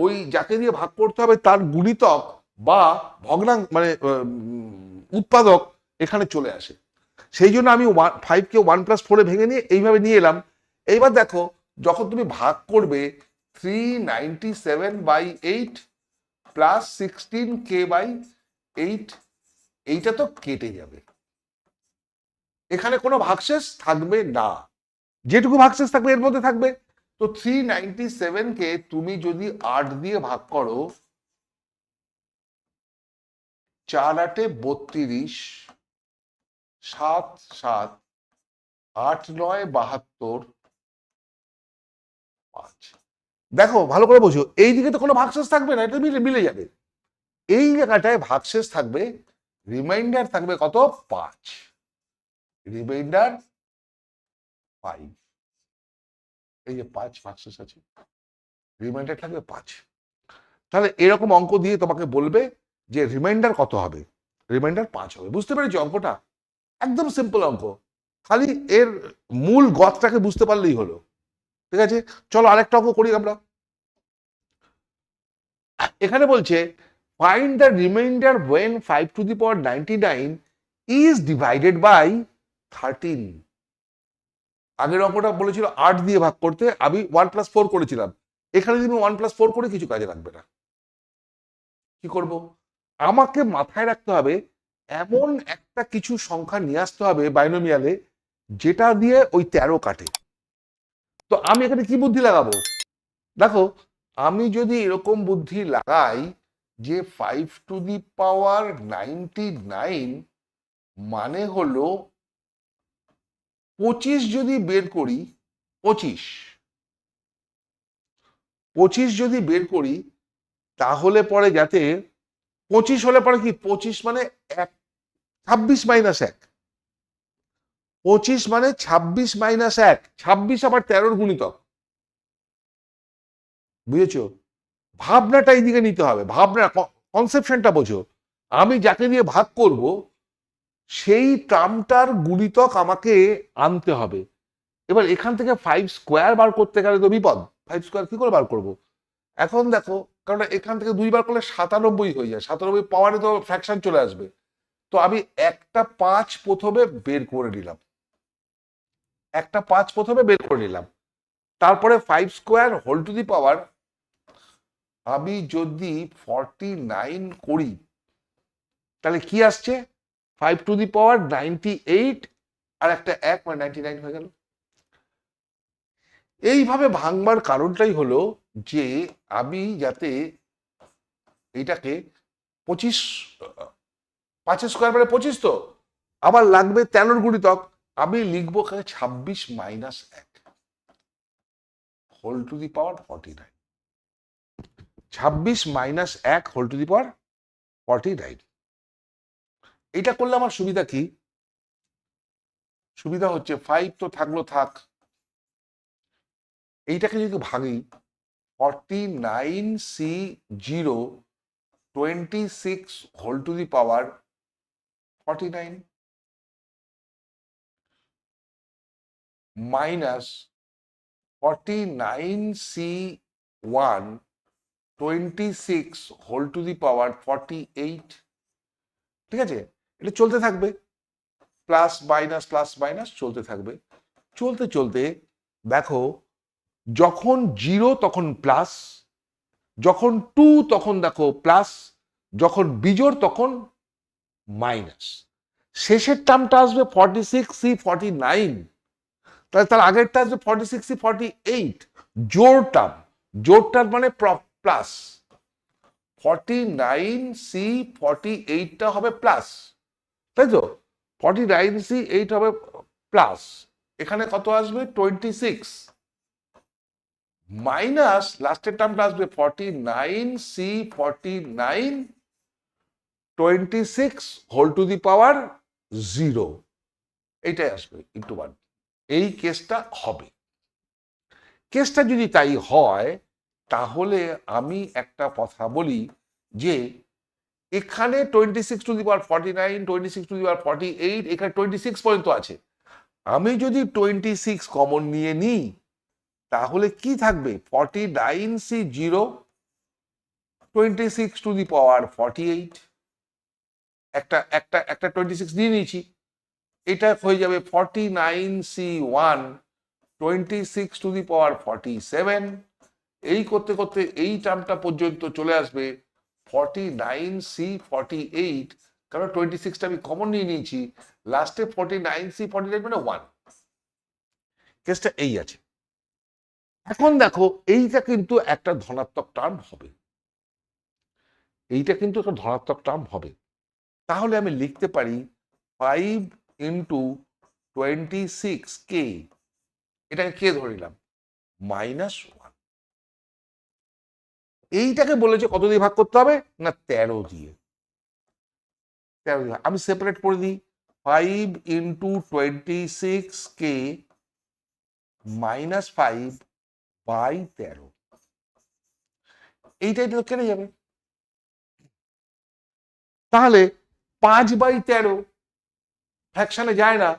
ওই যাকে দিয়ে ভাগ করতে হবে তার গুণিতক বা ভগ্নাঙ্ক মানে উৎপাদক এখানে চলে আসে, সেই জন্য আমি 5কে 1+4 ভেঙে নিয়ে এইভাবে নিয়ে এলাম। এইবার দেখো যখন তুমি ভাগ করবে 397/8 প্লাস 16K/8, এইটা তো কেটে যাবে, এখানে কোনো ভাগশেষ থাকবে না, যেটুকু ভাগশেষ থাকবে এর মধ্যে থাকবে। তো 397কে তুমি যদি 8 দিয়ে ভাগ করো, 4 8 32 7 7 8 9 72 5। দেখো ভালো করে বোঝো, এই দিকে তো কোনো ভাগশেষ থাকবে না, এটা মিলে যাবে, এই জায়গাটায় ভাগশেষ থাকবে, রিমাইন্ডার থাকবে কত 5, রিমাইন্ডার 5, এই যে 5 ভাগশেষ আছে, রিমাইন্ডার থাকবে 5। তাহলে এরকম অঙ্ক দিয়ে তোমাকে বলবে যে রিমাইন্ডার কত হবে, রিমাইন্ডার 5 হবে। বুঝতে পেরেছি অঙ্কটা? একদম সিম্পল অঙ্ক, খালি এর মূল গতটাকে বুঝতে পারলেই হলো। ঠিক আছে, চলো আরেকটা অঙ্ক করি আমরা। এখানে বলছে find the reminder when 5 to the power 99 is divided by 13। আগের অঙ্কটা বলেছিল 8 দিয়ে ভাগ করতে, আমি 1+4 করেছিলাম, এখানে যদি 1+4 করে কিছু কাজে লাগবে না, কি করব? আমাকে মাথায় রাখতে হবে এমন একটা কিছু সংখ্যা নিয়ে আসতে হবে বাইনোমিয়ালে যেটা দিয়ে ওই 13 কাটে। তো আমি এখানে কি বুদ্ধি লাগাবো? দেখো আমি যদি এরকম বুদ্ধি লাগাই যে 5⁴ মানে হলো 25 যদি বের করি, 25 যদি বের করি, তাহলে পরে যাতে 25 হলে পরে কি 25 মানে 1, 26 মাইনাস 1, 25 মানে 26 মাইনাস 1, 26 আবার 13 গুণিতক। বুঝেছো? ভাবনাটা এইদিকে নিতে হবে, ভাবনা কনসেপশনটা বোঝো। আমি যাকে দিয়ে ভাগ করব সেই টার্মটার গুণিতক আমাকে আনতে হবে। এবার এখান থেকে 5² বার করতে গেলে তো বিপদ। 5² কি করে বার করব? এখন দেখো, কারণ এখান থেকে 2 বার করলে 97 হয়ে যায়, 97 পাওয়ারে তো ফ্র্যাকশন চলে আসবে। তো আমি একটা 5 প্রথমে বের করে নিলাম, তারপরে 5² হোল টু দি পাওয়ার আমি যদি 49 করি, তাহলে কি আসছে? 5⁴98 আর একটা 1 মানে 99 হয়ে গেল। এইভাবে ভাঙবার কারণটাই হলো যে আমি যাতে এইটাকে 25, 5² মানে 25, তো আবার লাগবে 13 গুণিতক, আমি লিখবো 26 minus 1 whole to the power 49। 26 minus 1 whole to the power 49। এটা করলে আমার সুবিধা কি? সুবিধা হচ্ছে 5 তো থাকলো থাক, এইটাকে যদি ভাঙি 49C0 26 whole to the power 49 minus 49C1 26 whole to the power 48। ঠিক আছে, এটা চলতে থাকবে, প্লাস মাইনাস চলতে থাকবে। চলতে চলতে দেখো, যখন 0 তখন প্লাস, যখন 2 তখন দেখো প্লাস, যখন বিজোড় তখন মাইনাস। শেষের টার্মটা আসবে 46C49, তাহলে তার আগেরটা আসবে 46C48। জোড় টার্ম মানে প্লাস, 49C48টা হবে প্লাস, তাই তো? 49C8 হবে প্লাস, এখানে কত আসবে? 26 মাইনাস লাস্টের টার্মটা আসবে 49C49 26 whole to the power 0, এইটাই আসবে ইন্টু 1। এই কেসটা হবে। কেসটা যদি তাই হয়, তাহলে আমি একটা কথা বলি যে এখানে 26 two the power 49, 26 two the power 48, এখানে 26 পর্যন্ত আছে। আমি যদি 26 কমন নিয়ে নিই, তাহলে কি থাকবে? 49C0 26 টু দি পাওয়ার 48, একটা একটা একটা 26 নিয়ে নিয়েছি, এটা হয়ে যাবে 49C1 26 টু দি পাওয়ার 47। এই করতে করতে এই টার্মটা পর্যন্ত চলে আসবে 49C48, কারণ 26টা আমি কমন নিয়ে নিয়েছি, লাস্টে 49C49 মানে 1। কেসটা এই আছে। এখন দেখো, এইটা কিন্তু একটা ধনাত্মক টার্ম হবে, তাহলে আমি লিখতে পারি 5 ইন্টু 26K, এটাকে কে ধরে নিলাম? -1। এইটাকে বলেছে কত দিয়ে ভাগ করতে হবে? না 13 দিয়ে। আমি সেপারেট করে দিই, 5 ইন্টু 26K -5 বাই 13, এইটাই তো কেটে যাবে। তাহলে 5/13 ফ্র্যাকশনে যায় না,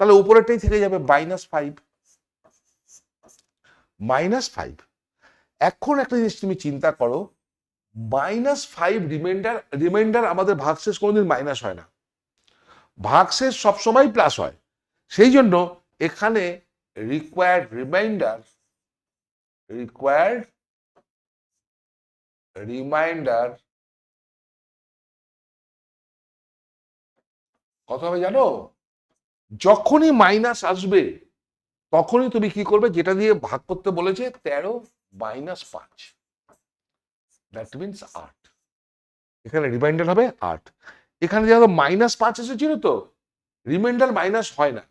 তাহলে উপরেরটাই থেকে যাবে -5। এখন একটা জিনিস তুমি চিন্তা করো, -5 রিমাইন্ডার আমাদের ভাগশেষ কোনোদিন মাইনাস হয় না, ভাগশেষ সবসময় প্লাস হয়। সেই জন্য এখানে রিকোয়ার্ড রিমাইন্ডার কত হবে জানো? যখনই মাইনাস আসবে তখনই তুমি কি করবে? যেটা দিয়ে ভাগ করতে বলেছে 13 - 5, দ্যাট মিনস 8। এখানে রিমাইন্ডার হবে 8। এখানে যেহেতু -5 এসেছিল তো রিমাইন্ডার মাইনাস হয় না,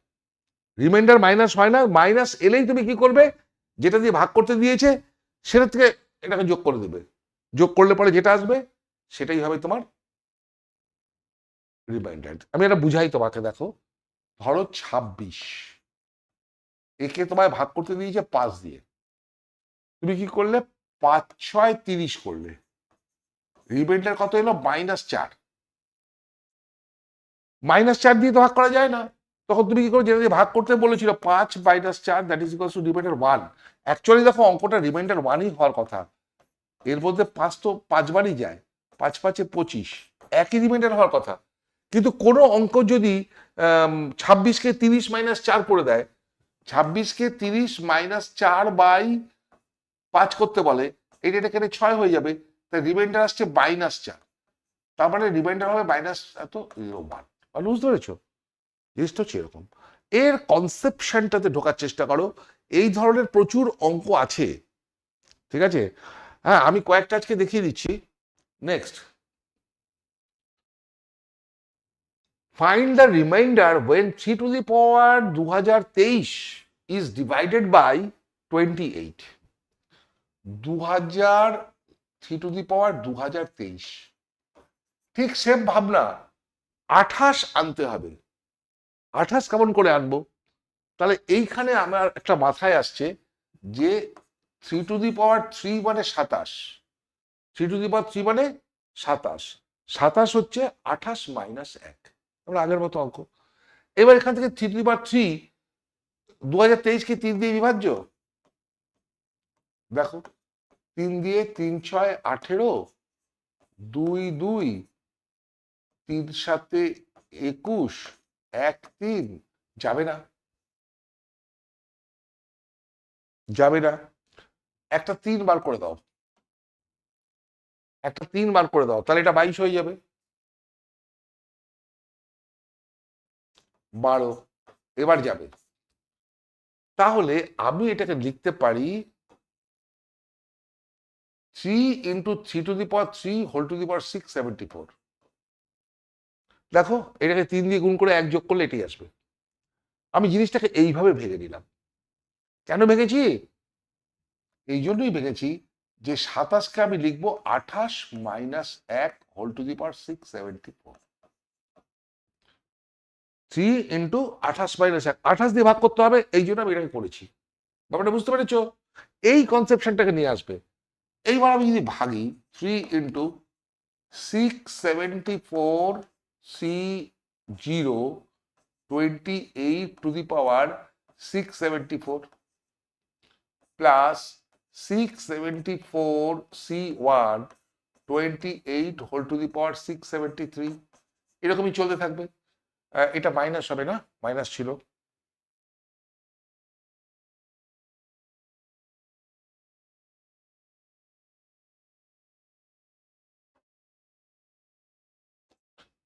রিমাইন্ডার মাইনাস হয় না। মাইনাস এলেই তুমি কি করবে, যেটা দিয়ে ভাগ করতে দিয়েছে সেটা থেকে এটাকে যোগ করে দেবে। যোগ করলে পরে যেটা আসবে সেটাই হবে তোমার রিমাইন্ডার। আমি এটা বুঝাই তোমাকে, দেখো ধরো 26, একে তোমায় ভাগ করতে দিয়েছে 5 দিয়ে, তুমি কি করলে 5 6 30 করলে, রিমাইন্ডার কত এলো -4। -4 দিয়ে তো ভাগ করা যায় না, তখন তুমি কি করো, যেটা দিয়ে ভাগ করতে বলেছিল 5 - 4 that is equals two reminder 1। Actually দেখো অঙ্কটা রিমাইন্ডার 1ই হওয়ার কথা, এর মধ্যে 5 তো 5 বারই যায়, 5 5 এ 25, একই রিমাইন্ডার হওয়ার কথা। কিন্তু কোনো অঙ্ক যদি 26কে 30 - 4 করে দেয়, 26কে 30 - 4/5 করতে বলে, এটা এখানে 6 হয়ে যাবে, তাই রিমাইন্ডার আসছে -4। তার মানে রিমাইন্ডার হবে -1। বুঝতে পেরেছো জিনিসটা হচ্ছে এরকম। এর কনসেপশনটাতে ঢোকার চেষ্টা করো, এই ধরনের প্রচুর অঙ্ক আছে, ঠিক আছে। হ্যাঁ, আমি কয়েকটা আজকে দেখিয়ে দিচ্ছি। Next, find the remainder when 3 to the power 2023 is divided by 28। 3 to the power 2023, ঠিক সেম ভাবনা, 28 আনতে হবে। 28 কেমন করে আনবো? তাহলে এইখানে আমার একটা মাথায় আসছে যে 3 to the power 3 মানে 27, 3 to the power 3 মানে 27, 27 হচ্ছে 28 - 1, আমরা আগের মতো অঙ্ক। এবার এখান থেকে 3 to the power 3 2023 কি 3 দিয়ে বিভাজ্য? দেখো 3 দিয়ে 3 6 18, 2 2, 3 7 21, 1 3, যাবে না, যাবে না। একটা 3 বার করে দাও, একটা 3 বার করে দাও, তাহলে এটা 22 হয়ে যাবে। 12, এবার যাবে। তাহলে আমি এটাকে লিখতে পারি 3 into 3 to the power 3 whole to the power 674। দেখো এটাকে 3 দিয়ে গুণ করে 1 যোগ করলে এটাই আসবে। আমি জিনিসটাকে এইভাবে ভেঙে নিলাম। কেন ভেঙেছি? এই জন্যই ভেঙেছি যে 27কে আমি লিখবো 28 - 1 whole to the power 674। 3 into 28 - 1, 28 দিয়ে ভাগ করতে হবে, এই জন্য আমি এটাকে করেছি। ব্যাপারটা বুঝতে পেরেছো? এই কনসেপশনটাকে নিয়ে আসবে। এইবার আমি যদি ভাগি 3 into 674 C0 28 to the power 674 plus 674 C1 28 whole to the power 673, এরকমই চলতে থাকবে। এটা মাইনাস হবে না, মাইনাস ছিল।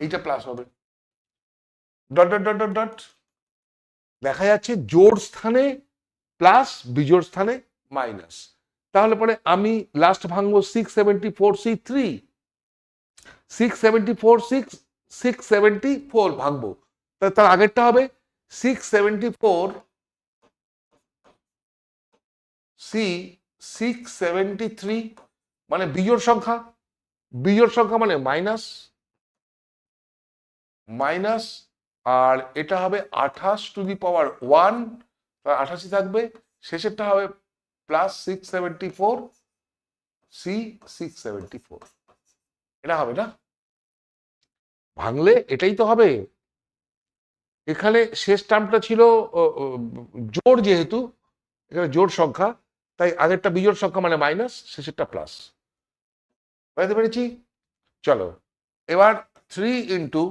এইটা প্লাস হবে, dot dot dot dot dot, দেখা যাচ্ছে জোড় স্থানে প্লাস, বিজোড় স্থানে মাইনাস। তাহলে পরে আমি লাস্ট ভাঙবো 674 C3, 674 674 ভাঙবো, তার আগেরটা হবে 674 C 673, মানে বিজোড় সংখ্যা, বিজোড় সংখ্যা মানে মাইনাস মাইনাস, আর এটা হবে 28 টু দি পাওয়ার 1, 88 থাকবে, শেষেরটা হবে প্লাস 674 C 674, এটা হবে না? ভাঙলে এটাই তো হবে। এখানে শেষ টার্মটা ছিল জোড়, যেহেতু এখানে জোড় সংখ্যা, তাই আগেরটা বিজোড় সংখ্যা মানে মাইনাস, শেষেরটা প্লাস। বুঝতে পেরেছি? চলো এবার 3 ইন্টু,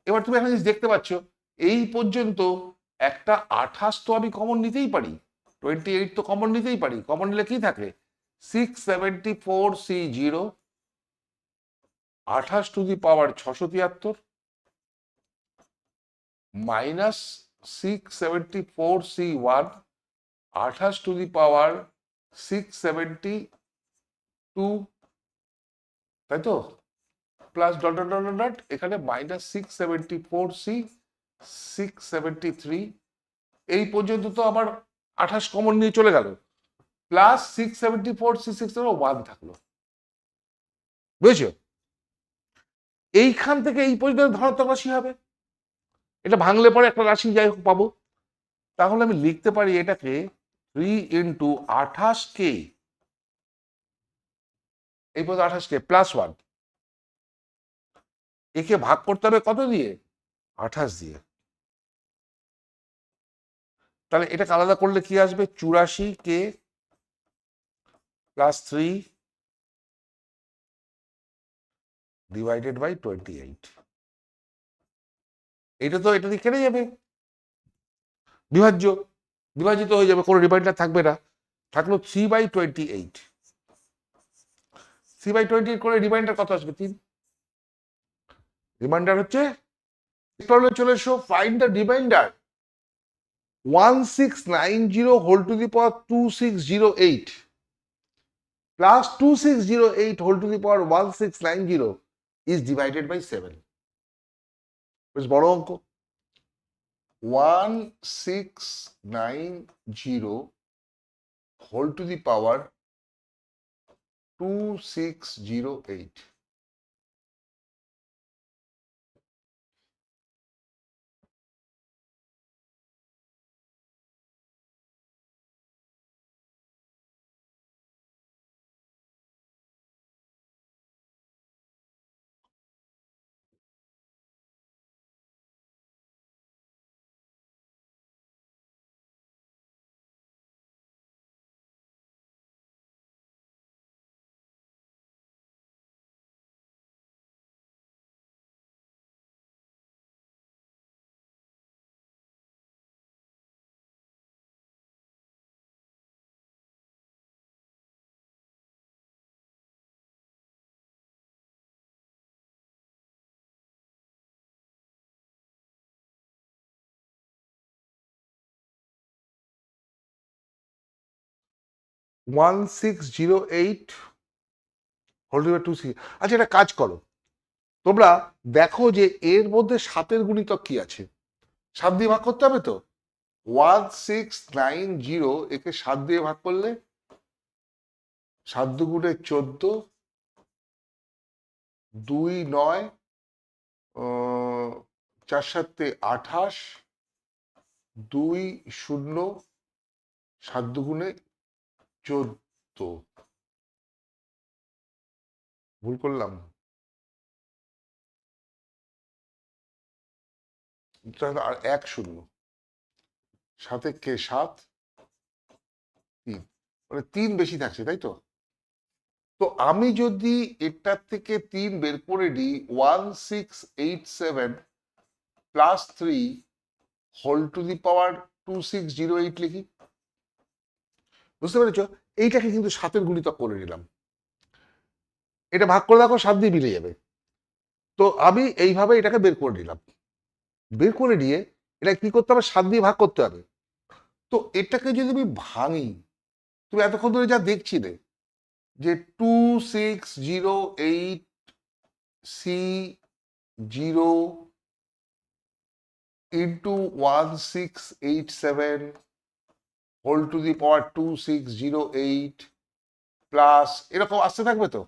এবার তুমি একটা জিনিস দেখতে পাচ্ছ, এই পর্যন্ত একটা 28 তো আমি কমন নিতেই পারি, 28 তো কমন নিতেই পারি। কমন নিলে কি থাকে? 674 C0 28 to the power 673 minus 674 C1 28 to the power 672 তাই তো, plus dot dot dot dot, এখানে -674c 673, এই পর্যন্ত তো আবার 28 কমন নিয়ে চলে গেল, প্লাস 674c 671 থাকলো, বুঝেছো? এইখান থেকে এই পর্যন্ত ধনাত্মক রাশি হবে, এটা ভাঙলে পরে একটা রাশি যাই হোক পাবো। তাহলে আমি লিখতে পারি এটাকে 3 ইন্টু 28k, এই পর্যন্ত 28k প্লাস 1, একে ভাগ করতে হবে কত দিয়ে? 28 দিয়ে। তাহলে এটাকে আলাদা করলে কি আসবে? 84k plus 3 divided by 28। এটা তো এটা দিয়ে কেটে যাবে, বিভাজ্য, বিভাজিত হয়ে যাবে, কোনো রিমাইন্ডার থাকবে না, থাকলো 3/28। 3/28 করে রিমাইন্ডার কত আসবে? 3। রিমাইন্ডার হচ্ছে, চলে এসো, find the remainder 1690 whole to the power 2608 plus 2608 whole to the power 1690 is divided by 7। বেশ বড় অঙ্ক। 1690 whole to the power 2608, one six zero eight whole to the power 26। আচ্ছা, এটা কাজ করো তোমরা, দেখো যে এর মধ্যে 7-এর গুণিতক কি আছে, 7 দিয়ে ভাগ করতে হবে তো। 1690 একে 7 দিয়ে ভাগ করলে 7 দুগুণে 14, 2 9, 4 7 28, 2 0, 7 দুগুণে 14, ভুল করলাম, আর 1 0, সাথে কে 7 3, মানে 3 বেশি থাকছে, তাই তো। তো আমি যদি এটার থেকে 3 বের করে দিই, 1687 plus 3 whole to the power 2608 লিখি, বুঝতে পেরেছ? এইটাকে কিন্তু 7-এর গুণিতক করে নিলাম, এটা ভাগ করে দেখো 7 দিয়ে মিলে যাবে। তো আমি এইভাবে এটাকে বের করে নিলাম, বের করে নিয়ে এটা কি করতে হবে? 7 দিয়ে ভাগ করতে হবে। তো এটাকে যদি আমি ভাঙি, তুমি এতক্ষণ ধরে যা দেখছিলে যে 2608C0 into 1687 whole to the power 2608 plus এরকম আসতে থাকবে তো,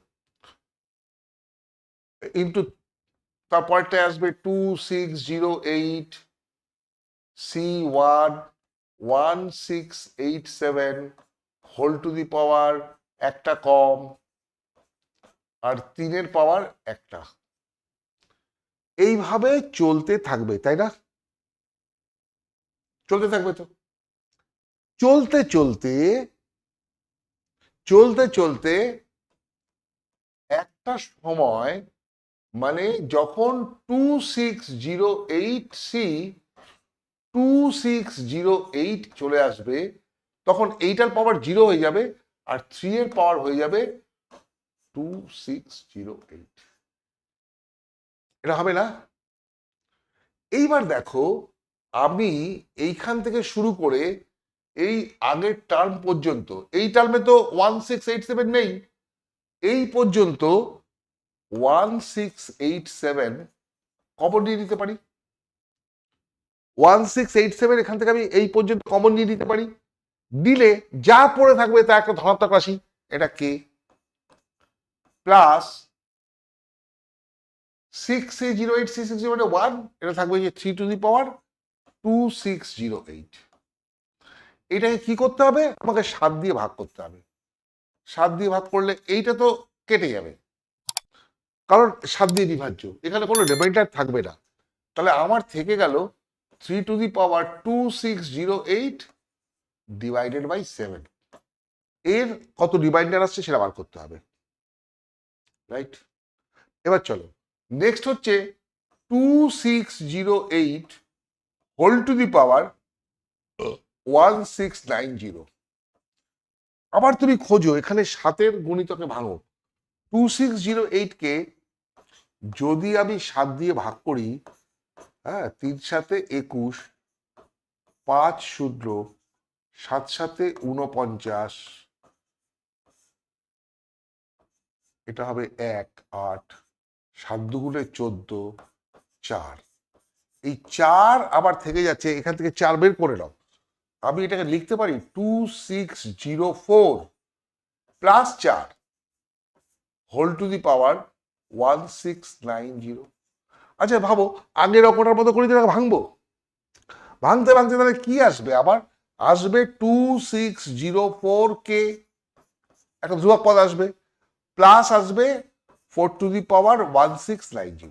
ইন্টু তারপরটা আসবে 2608C1 1687 হোল টু দি পাওয়ার একটা কম, আর 3-এর পাওয়ার একটা, এইভাবে চলতে থাকবে, তাই না? চলতে থাকবে তো, চলতে চলতে চলতে চলতে একটা সময়, মানে যখন 2608C 2608 চলে আসবে, তখন এইটার পাওয়ার 0 হয়ে যাবে, আর 3-এর পাওয়ার হয়ে যাবে 2608। এটা হবে না? এইবার দেখো, আমি এইখান থেকে শুরু করে এই আগের টার্ম পর্যন্ত, এই টার্মে তো 1687 নেই, এই পর্যন্ত 1687 কমন নিয়ে নিতে পারি। 1687 এখান থেকে আমি এই পর্যন্ত কমন নিয়ে নিতে পারি। দিলে যা পড়ে থাকবে তা একটা ধনাত্মক রাশি, এটা কে, প্লাস 6308 360 মানে 1, এটা থাকবে যে 3 টু দি পাওয়ার 2608। এটাকে কি করতে হবে, আমাকে 7 দিয়ে ভাগ করতে হবে। 7 দিয়ে ভাগ করলে এইটা তো কেটে যাবে, কারণ 7 দিয়ে বিভাজ্য, এখানে কোনো রিমাইন্ডার থাকবে না। তাহলে আমার থেকে গেল 3 to the power 2608 divided by 7। এর কত রিমাইন্ডার আসছে সেটা বার করতে হবে, রাইট? এবার চলো, নেক্সট হচ্ছে 2608 হোল টু দি পাওয়ার 1690। আবার তুমি খোঁজো, এখানে 7-এর গুণিতকে ভাঙো। 2608 কে যদি আমি 7 দিয়ে ভাগ করি, হ্যাঁ, 3 7 21, 5 0, 7 7 49, এটা হবে 1 8, 7 2 14, 4। এই 4 আবার থেকে যাচ্ছে, এখান থেকে 4 বের করে নাও। আমি এটাকে লিখতে পারি 2604 plus 4 whole to the power 1690। আচ্ছা ভাবো, আগের অঙ্কটার মতো করে দিলে ভাঙবো, ভাঙতে ভাঙতে তাহলে কি আসবে, আবার আসবে 2604 কে একটা ধ্রুবক পদ আসবে, প্লাস আসবে 4 টু দি পাওয়ার 1690।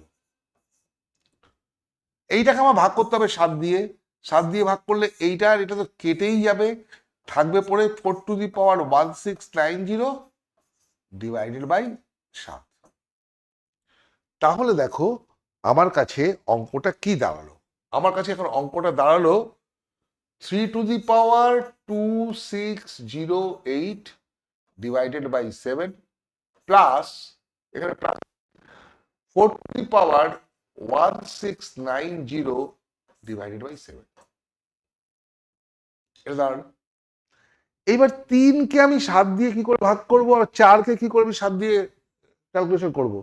এইটাকে আমার ভাগ করতে হবে 7 দিয়ে। 7 দিয়ে ভাগ করলে এইটা আর এটা তো কেটেই যাবে, থাকবে পড়ে 4 to the power 1690 divided by 7। তাহলে দেখো আমার কাছে অঙ্কটা কি দাঁড়ালো, আমার কাছে এখন অঙ্কটা দাঁড়ালো 3 to the power 2608 divided by 7 plus, এখানে plus 4 to the power 1690 divided by 7। এটা দাঁড়ালো। এইবার 3 কে আমি 7 দিয়ে কি করে ভাগ করব, আর 4 কে কি করে আমি 7 দিয়ে ক্যালকুলেশন করব,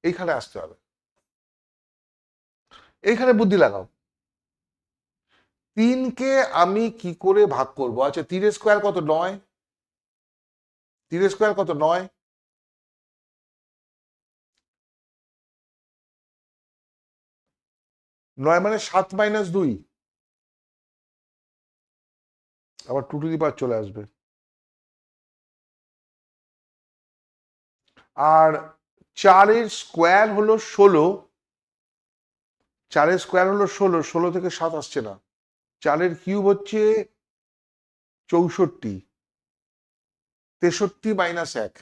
এইখানে আসতে হবে, এইখানে বুদ্ধি লাগাও। 3 কে আমি কি করে ভাগ করব, আচ্ছা 3 স্কোয়ার কত, 9, 3 স্কোয়ার কত, 9, 9 মানে 7 মাইনাস 2, আবার 2 টু দি পাওয়ার চলে আসবে। আর 4-এর স্কোয়ার হলো 16, 4-এর স্কোয়ার হলো 16, 16 থেকে 7 আসছে না। 4-এর কিউব হচ্ছে 64, 63 মাইনাস 1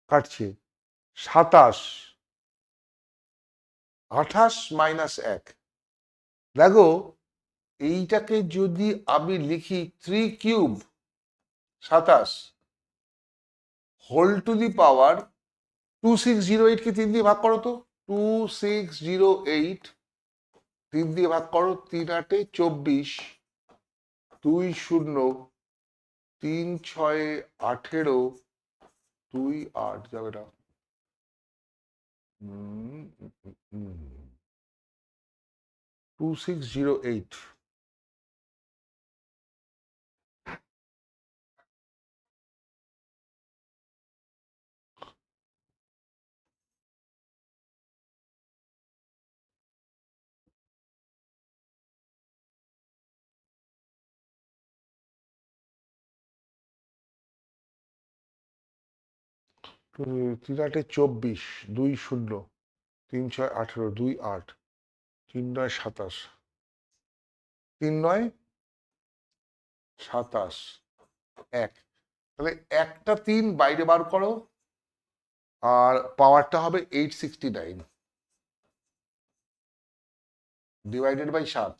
কাটছে 27, 28 মাইনাস 1। দেখো এইটাকে যদি আমি লিখি 3 cube 27 whole to the power 2608 কে 3 দিয়ে ভাগ করো তো, 2608 3 দিয়ে ভাগ করো, 3 8 24, 2 0, 3 6 18, 2 8 যাবে না, 2608 3 8 24, 2 0, 3 6 18, 2 8, 3 9 27, 3 9 27, 1। তাহলে একটা 3 বাইরে বার করো, আর পাওয়ারটা হবে 869 ডিভাইডেড বাই 7।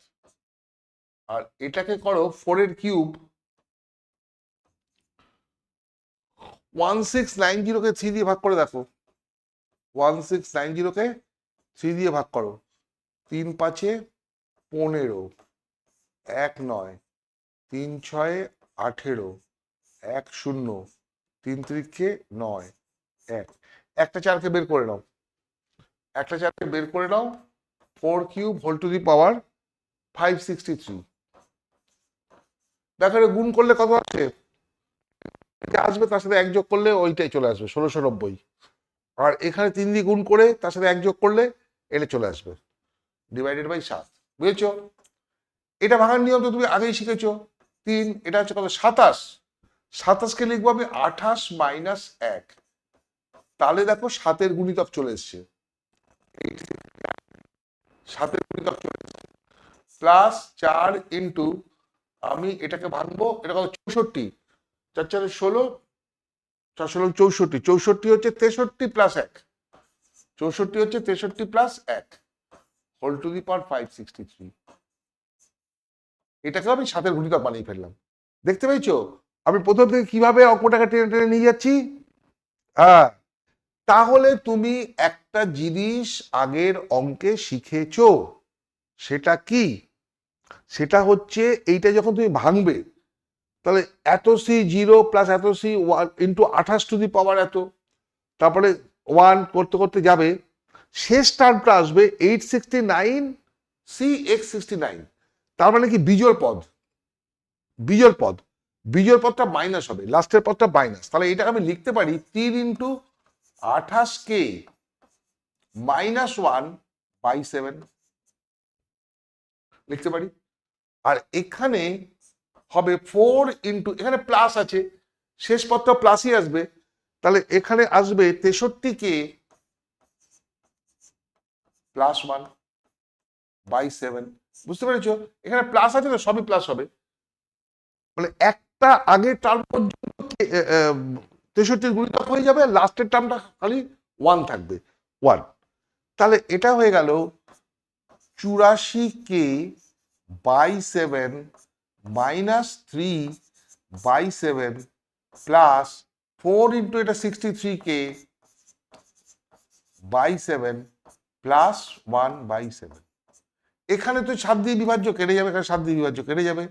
আর এটাকে করো 4-এর কিউব, 1690 কে 3 দিয়ে ভাগ করে দেখো, 1690 কে 3 দিয়ে ভাগ করো, 3 5 15, 1 9, 3 6 18, 1 0, 3 3 9, এক, একটা 4কে বের করে নাও, একটা 4কে বের করে নাও, 4 কিউব হোল টু দি পাওয়ার 563। দেখো গুণ করলে কত আছে, এটা আসবে, তার সাথে এক যোগ করলে ওইটাই চলে আসবে 1690। আর এখানে 3 দিয়ে গুণ করে তার সাথে এক যোগ করলে এটা চলে আসবে, ডিভাইডেড বাই 7। বুঝেছো? এটা ভাঙার নিয়ম তো তুমি আগেই শিখেছো। 3, এটা হচ্ছে কত, 27। 27কে লিখবো আমি 28 মাইনাস 1। তাহলে দেখো 7-এর গুণিতক চলে এসছে, 7-এর গুণিতক চলে এসছে, প্লাস 4 ইন্টু, আমি এটাকে ভাঙবো, এটা কত 64, 4 4 16, 4 16 64, 64 হচ্ছে 63 প্লাস 1, 64 হচ্ছে 63 প্লাস 1 হোল টু দি পাওয়ার 563। এটাকে আমি 7-এর গুণিতক বানিয়ে ফেললাম। দেখতে পেয়েছো আমি প্রথম থেকে কিভাবে অঙ্কটাকে টেনে টেনে নিয়ে যাচ্ছি? হ্যাঁ, তাহলে তুমি একটা জিনিস আগের অঙ্কে শিখেছো, সেটা কি? সেটা হচ্ছে এইটা যখন তুমি ভাঙবে, তাহলে এত সি 0 প্লাস এত C 1 into 28 to the power এত, তারপরে 1 করতে করতে যাবে, শেষ টার্মটা আসবে 869 সি এক্স 69। তার মানে কি বিজোড় পদ, বিজোড় পদ, বিজোড় পদটা মাইনাস হবে, লাস্টের পদটা মাইনাস। তাহলে এটাকে আমি লিখতে পারি 3 ইন্টু 28কে মাইনাস 1/7 লিখতে পারি। আর এখানে হবে 4 ইন্টু, এখানে প্লাস আছে, শেষ পদটা প্লাসই আসবে, তাহলে এখানে আসবে 63কে প্লাস 1/7। বুঝতে পেরেছো? এখানে প্লাস আছে তো সবই প্লাস হবে, মানে একটা আগের টার্ম পর্যন্ত 63 গুণিতক হয়ে যাবে, লাস্টের টার্মটা খালি 1 থাকবে, 1। তাহলে এটা হয়ে গেল 84K/7 মাইনাস 3/7 প্লাস 4 ইন্টু এটা 63K/7 প্লাস 1/7। এখানে তো 7 দিয়ে বিভাজ্য কেটে যাবে, এখানে 7 দিয়ে বিভাজ্য কেটে যাবে,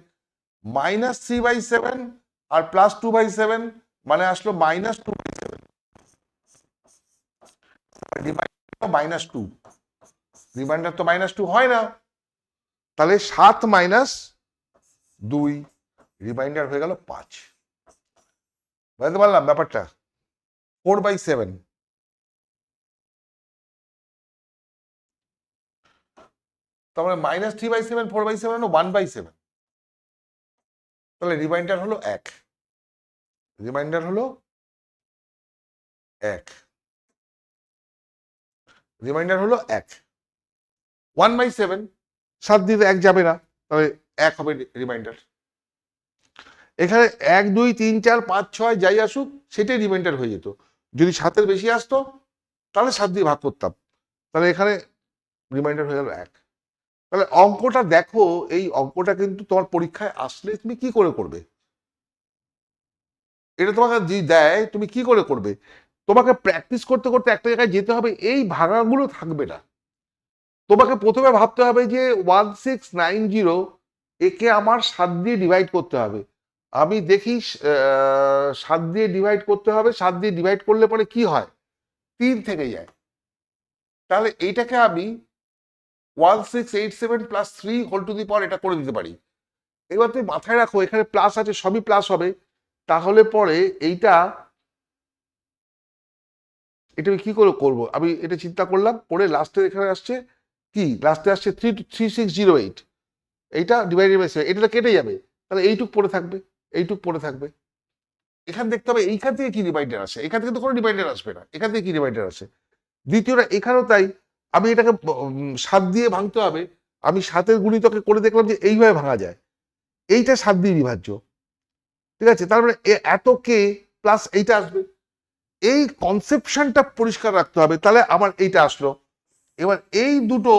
মাইনাস 3/7 আর প্লাস 2/7 মানে আসলো মাইনাস 2/7, মাইনাস 2, রিমাইন্ডার তো মাইনাস 2 হয় না, তাহলে 7 মাইনাস 2, রিমাইন্ডার হয়ে গেল 5। বুঝতে পারলাম ব্যাপারটা? 4/7, তার মানে মাইনাস 3/7, 4/7 1/7, তাহলে রিমাইন্ডার হলো 1, রিমাইন্ডার হলো 1, রিমাইন্ডার হলো 1। 1/7, 7 দিয়ে 1 যাবে না, তাহলে 1 হবে রিমাইন্ডার। এখানে 1 2 3 4 5 6 যাই আসুক সেটাই রিমাইন্ডার হয়ে যেত। যদি 7-এর বেশি আসতো তাহলে 7 দিয়ে ভাগ করতাম, তাহলে এখানে রিমাইন্ডার হয়ে গেল 1। তাহলে অঙ্কটা দেখো, এই অঙ্কটা কিন্তু তোমার পরীক্ষায় আসলে তুমি কি করে করবে, এটা তোমাকে যদি দেয় তুমি কি করে করবে? তোমাকে প্র্যাকটিস করতে করতে একটা জায়গায় যেতে হবে, এই ভাগাগুলো থাকবে না। তোমাকে প্রথমে ভাবতে হবে যে 1690 একে আমার 7 দিয়ে ডিভাইড করতে হবে। আমি দেখি 7 দিয়ে ডিভাইড করতে হবে, 7 দিয়ে ডিভাইড করলে পরে কি হয়, 3 থেকে যায়। তাহলে এইটাকে আমি 1687 প্লাস 3 হোল টু দি পাওয়ার এটা করে দিতে পারি। এবার তুমি মাথায় রাখো এখানে প্লাস আছে, সবই প্লাস হবে, তাহলে পরে এইটা, এটা আমি কি করে করবো, আমি এটা চিন্তা করলাম, পরে লাস্টে এখানে আসছে কি, লাস্টে আসছে 3608, এইটা ডিভাইডেড বাই 7, এটা কেটে যাবে, তাহলে এইটুক পড়ে থাকবে, এইটুক পড়ে থাকবে। এখানে দেখতে হবে এইখান থেকে কি রিমাইন্ডার আসে, এখান থেকে তো কোনো রিমাইন্ডার আসবে না, এখান থেকে কি রিমাইন্ডার আসে। দ্বিতীয়টা এখানেও তাই, আমি এটাকে 7 দিয়ে ভাঙতে হবে, আমি 7-এর গুণিতকে করে দেখলাম যে এইভাবে ভাঙা যায়, এইটা 7 দিয়ে বিভাজ্য, ঠিক আছে, তার মানে এত কে প্লাস এইটা আসবে, এই কনসেপশনটা পরিষ্কার রাখতে হবে, তাহলে আমার এইটা আসলো। এবার এই দুটো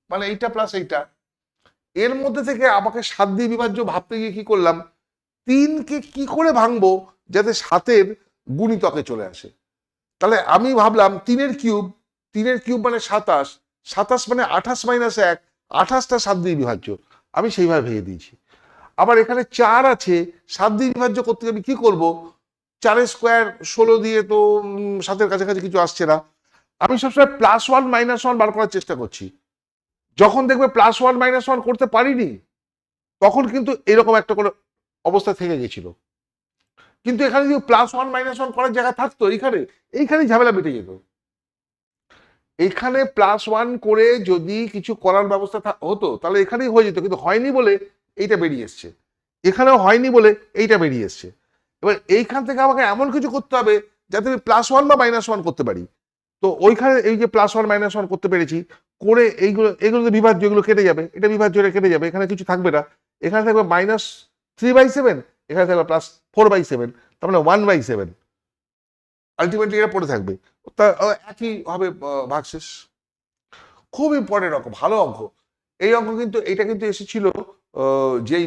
মানে এইটা প্লাস এইটা, এর মধ্যে থেকে আমাকে 7 দিয়ে বিভাজ্য ভাবতে গিয়ে কি করলাম, 3কে কি করে ভাঙবো যাতে 7-এর গুণিতকে চলে আসে। তাহলে আমি ভাবলাম 3-এর কিউব, 3-এর কিউব মানে 27, 27 মানে 28 মাইনাস 1, 28টা 7 দিয়ে বিভাজ্য, আমি সেইভাবে ভেঙে দিয়েছি। আবার এখানে 4 আছে, 7 দিয়ে বিভাজ্য করতে আমি কি করব, 4 স্কোয়ার 16 দিয়ে তো 7-এর কাছাকাছি কিছু আসছে না। আমি সবসময় +1 -1 বার করার চেষ্টা করছি। যখন দেখবে +1 -1 করতে পারিনি, তখন কিন্তু এরকম একটা করে অবস্থা থেকে গেছিল। কিন্তু এখানে যদি +1 -1 করার জায়গা থাকতো এইখানে ঝামেলা মিটে যেত। এখানে +1 করে যদি কিছু করার ব্যবস্থা হতো তাহলে এখানেই হয়ে যেত, কিন্তু হয়নি বলে এইটা বেরিয়ে এসছে, এখানেও হয়নি বলে এইটা বেরিয়ে এসছে। এবার এইখান থেকে আমাকে এমন কিছু করতে হবে যাতে আমি +1 বা -1 করতে পারি। তো ওইখানে এই যে +1 -1 করতে পেরেছি, করে এইগুলো তো বিভাজ্য, এগুলো কেটে যাবে, এটা বিভাজ্য, এটা কেটে যাবে, এখানে কিছু থাকবে না। এখানে থাকবে -3/7, এখানে থাকবে +4/7, তার মানে 1/7। আলটিমেটলি এটা পড়ে থাকবে, তা একই হবে ভাগশেষ। খুব ইম্পর্টেন্ট অঙ্ক, ভালো অঙ্ক। এই অঙ্ক কিন্তু এটা কিন্তু এসেছিল যেই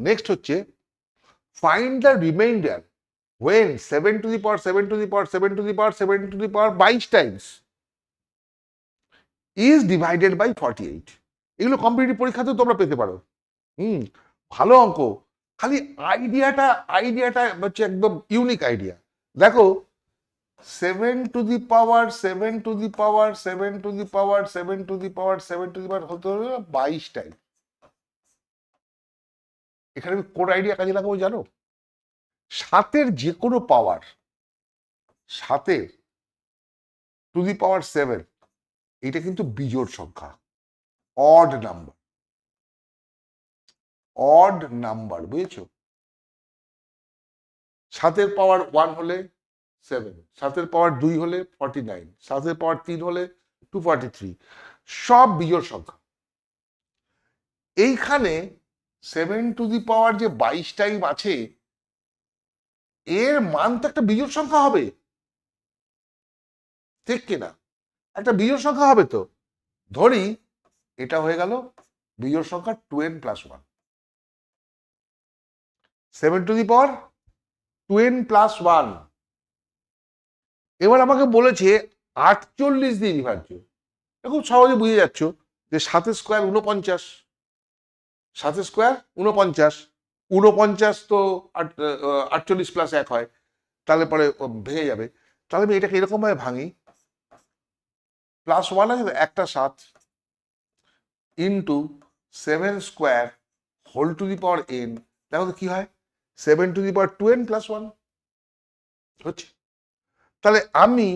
নেক্সট হচ্ছে find the reminder when 7 to the power 7 to the power 7 to the power 7 to the power 22 times is divided by 48। এগুলো কম্পিটিটিভ পরীক্ষাতেও তোমরা পেতে পারো। ভালো অঙ্ক, খালি আইডিয়াটা হচ্ছে একদম ইউনিক আইডিয়া। দেখো 7 to the power 7 to the power 7 to the power 7 to the power 7 to the power হতে হবে 22 টাইম। এখানে আমি কোন আইডিয়া কাজে লাগাবো জানো? 7-এর যে কোনো পাওয়ার, 7-এর টু দি পাওয়ার 7, এটা কিন্তু বিজোড় সংখ্যা, অড নাম্বার, বুঝেছো? 7-এর পাওয়ার 1 হলে 7, 7-এর পাওয়ার 2 হলে 49, 7-এর পাওয়ার 3 হলে 243, সব বিজোড় সংখ্যা। এইখানে 7 টু দি পাওয়ার যে 22 টাইম আছে, এর মান তো একটা বিজোড় সংখ্যা হবে, ঠিক কিনা? একটা বিজোড় সংখ্যা হবে তো। ধরি এটা হয়ে গেল বিজোড় সংখ্যা 2n+1, 7 to the power 2n+1। এবার আমাকে বলেছে 48 দিয়ে বিভাজ্য। খুব সহজে বুঝে যাচ্ছ যে 7 স্কোয়ার 49, 7 স্কোয়ার 49, 49 তো 48+1 হয়, তাহলে পরে ভেঙে যাবে। তাহলে আমি এটাকে এরকম ভাবে ভাঙি, +1 আছে একটা 7 into 7 square whole to the power n। দেখো তো কি হয়, 7 টু দি পাওয়ার 2n+1 হচ্ছে। তাহলে আমি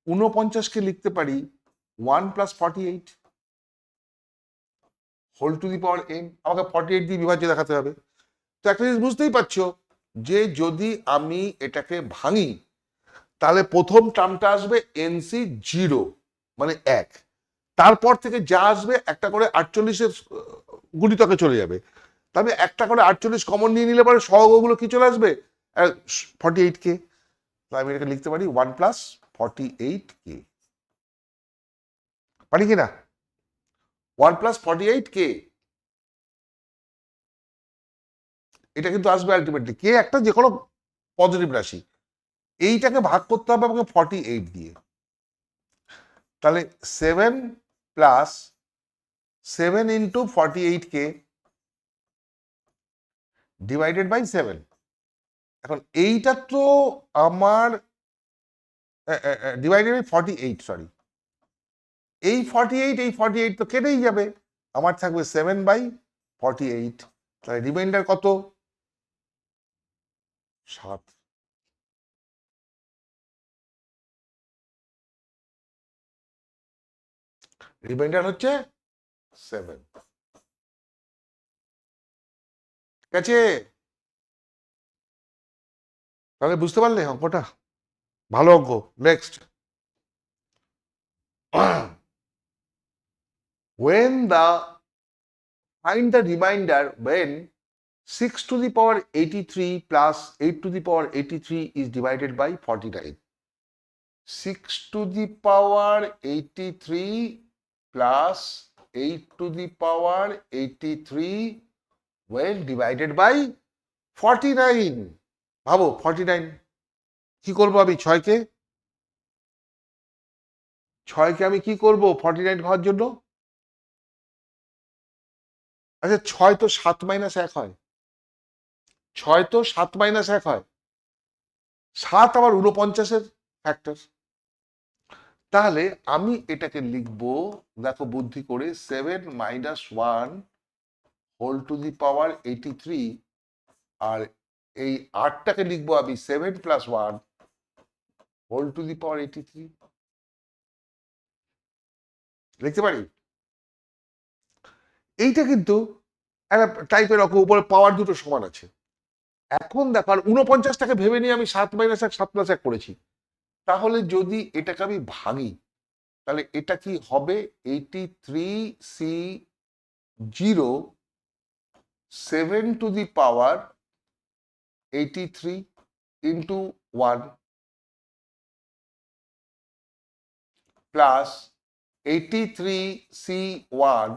49-কে লিখতে পারি 1 + 48 whole to the power n। আমাকে 48 দিয়ে বিভাজ্য দেখাতে হবে। তো একটা জিনিস বুঝতেই পারছো যে যদি আমি এটাকে ভাঙি, তাহলে প্রথম টার্মটা আসবে এনসি 0, মানে 1। তারপর থেকে যা আসবে একটা করে 48-এর গুণিতকে চলে যাবে। তবে একটা করে 48 কমন নিয়ে নিলে পরে সহগগুলো কি চলে আসবে, 48k। তাই আমি এটাকে লিখতে পারি 1 + 48k, পারি কিনা? 1 + 48k, এটা কিন্তু আসবে আলটিমেটলি। কে একটা যে কোনো পজিটিভ রাশি, এইটাকে ভাগ করতে হবে আমাকে 48 দিয়ে। তাহলে 7 + 7 ইন্টু 48k ডিভাইডেড বাই 7। এখন এইটা তো আমার ডিভাইডেড বাই 48, সরি, এই 48 তো কেটেই যাবে, আমার থাকবে 7/48। তাহলে রিমাইন্ডার কত? 7। রিমাইন্ডার হচ্ছে 7। ঠিক আছে? তাহলে বুঝতে পারলে অঙ্কটা? ভালো অঙ্ক। Next, when the find the remainder when 6 to the power 83 plus 8 to the power 83 is divided by 49। 6 to the power 83 plus 8 to the power 83 when divided by 49। ভাবো 49 কি করবো আমি? 6কে আমি কি করব 49 হওয়ার জন্য? আচ্ছা 6 তো 7 - 1 হয়। 6 তো 7 মাইনাস 1 হয়, 7 আবার 49-এর ফ্যাক্টর। তাহলে আমি এটাকে লিখব, দেখো বুদ্ধি করে, 7 মাইনাস 1 হোল টু দি পাওয়ার 83, আর এই 8টাকে লিখবো আমি 7 প্লাস 1 হোল টু দি পাওয়ার 83, লিখতে পারি? এইটা কিন্তু একটা টাইপের অঙ্ক, উপরে পাওয়ার দুটো সমান আছে। এখন দেখো, আর 49টাকে ভেবে নিয়ে আমি 7 মাইনাস 1 7 প্লাস 1 করেছি। তাহলে যদি এটাকে আমি ভাঙি, তাহলে এটা কি হবে? 83C0 7 to the power 83 into 1 plus 83C1,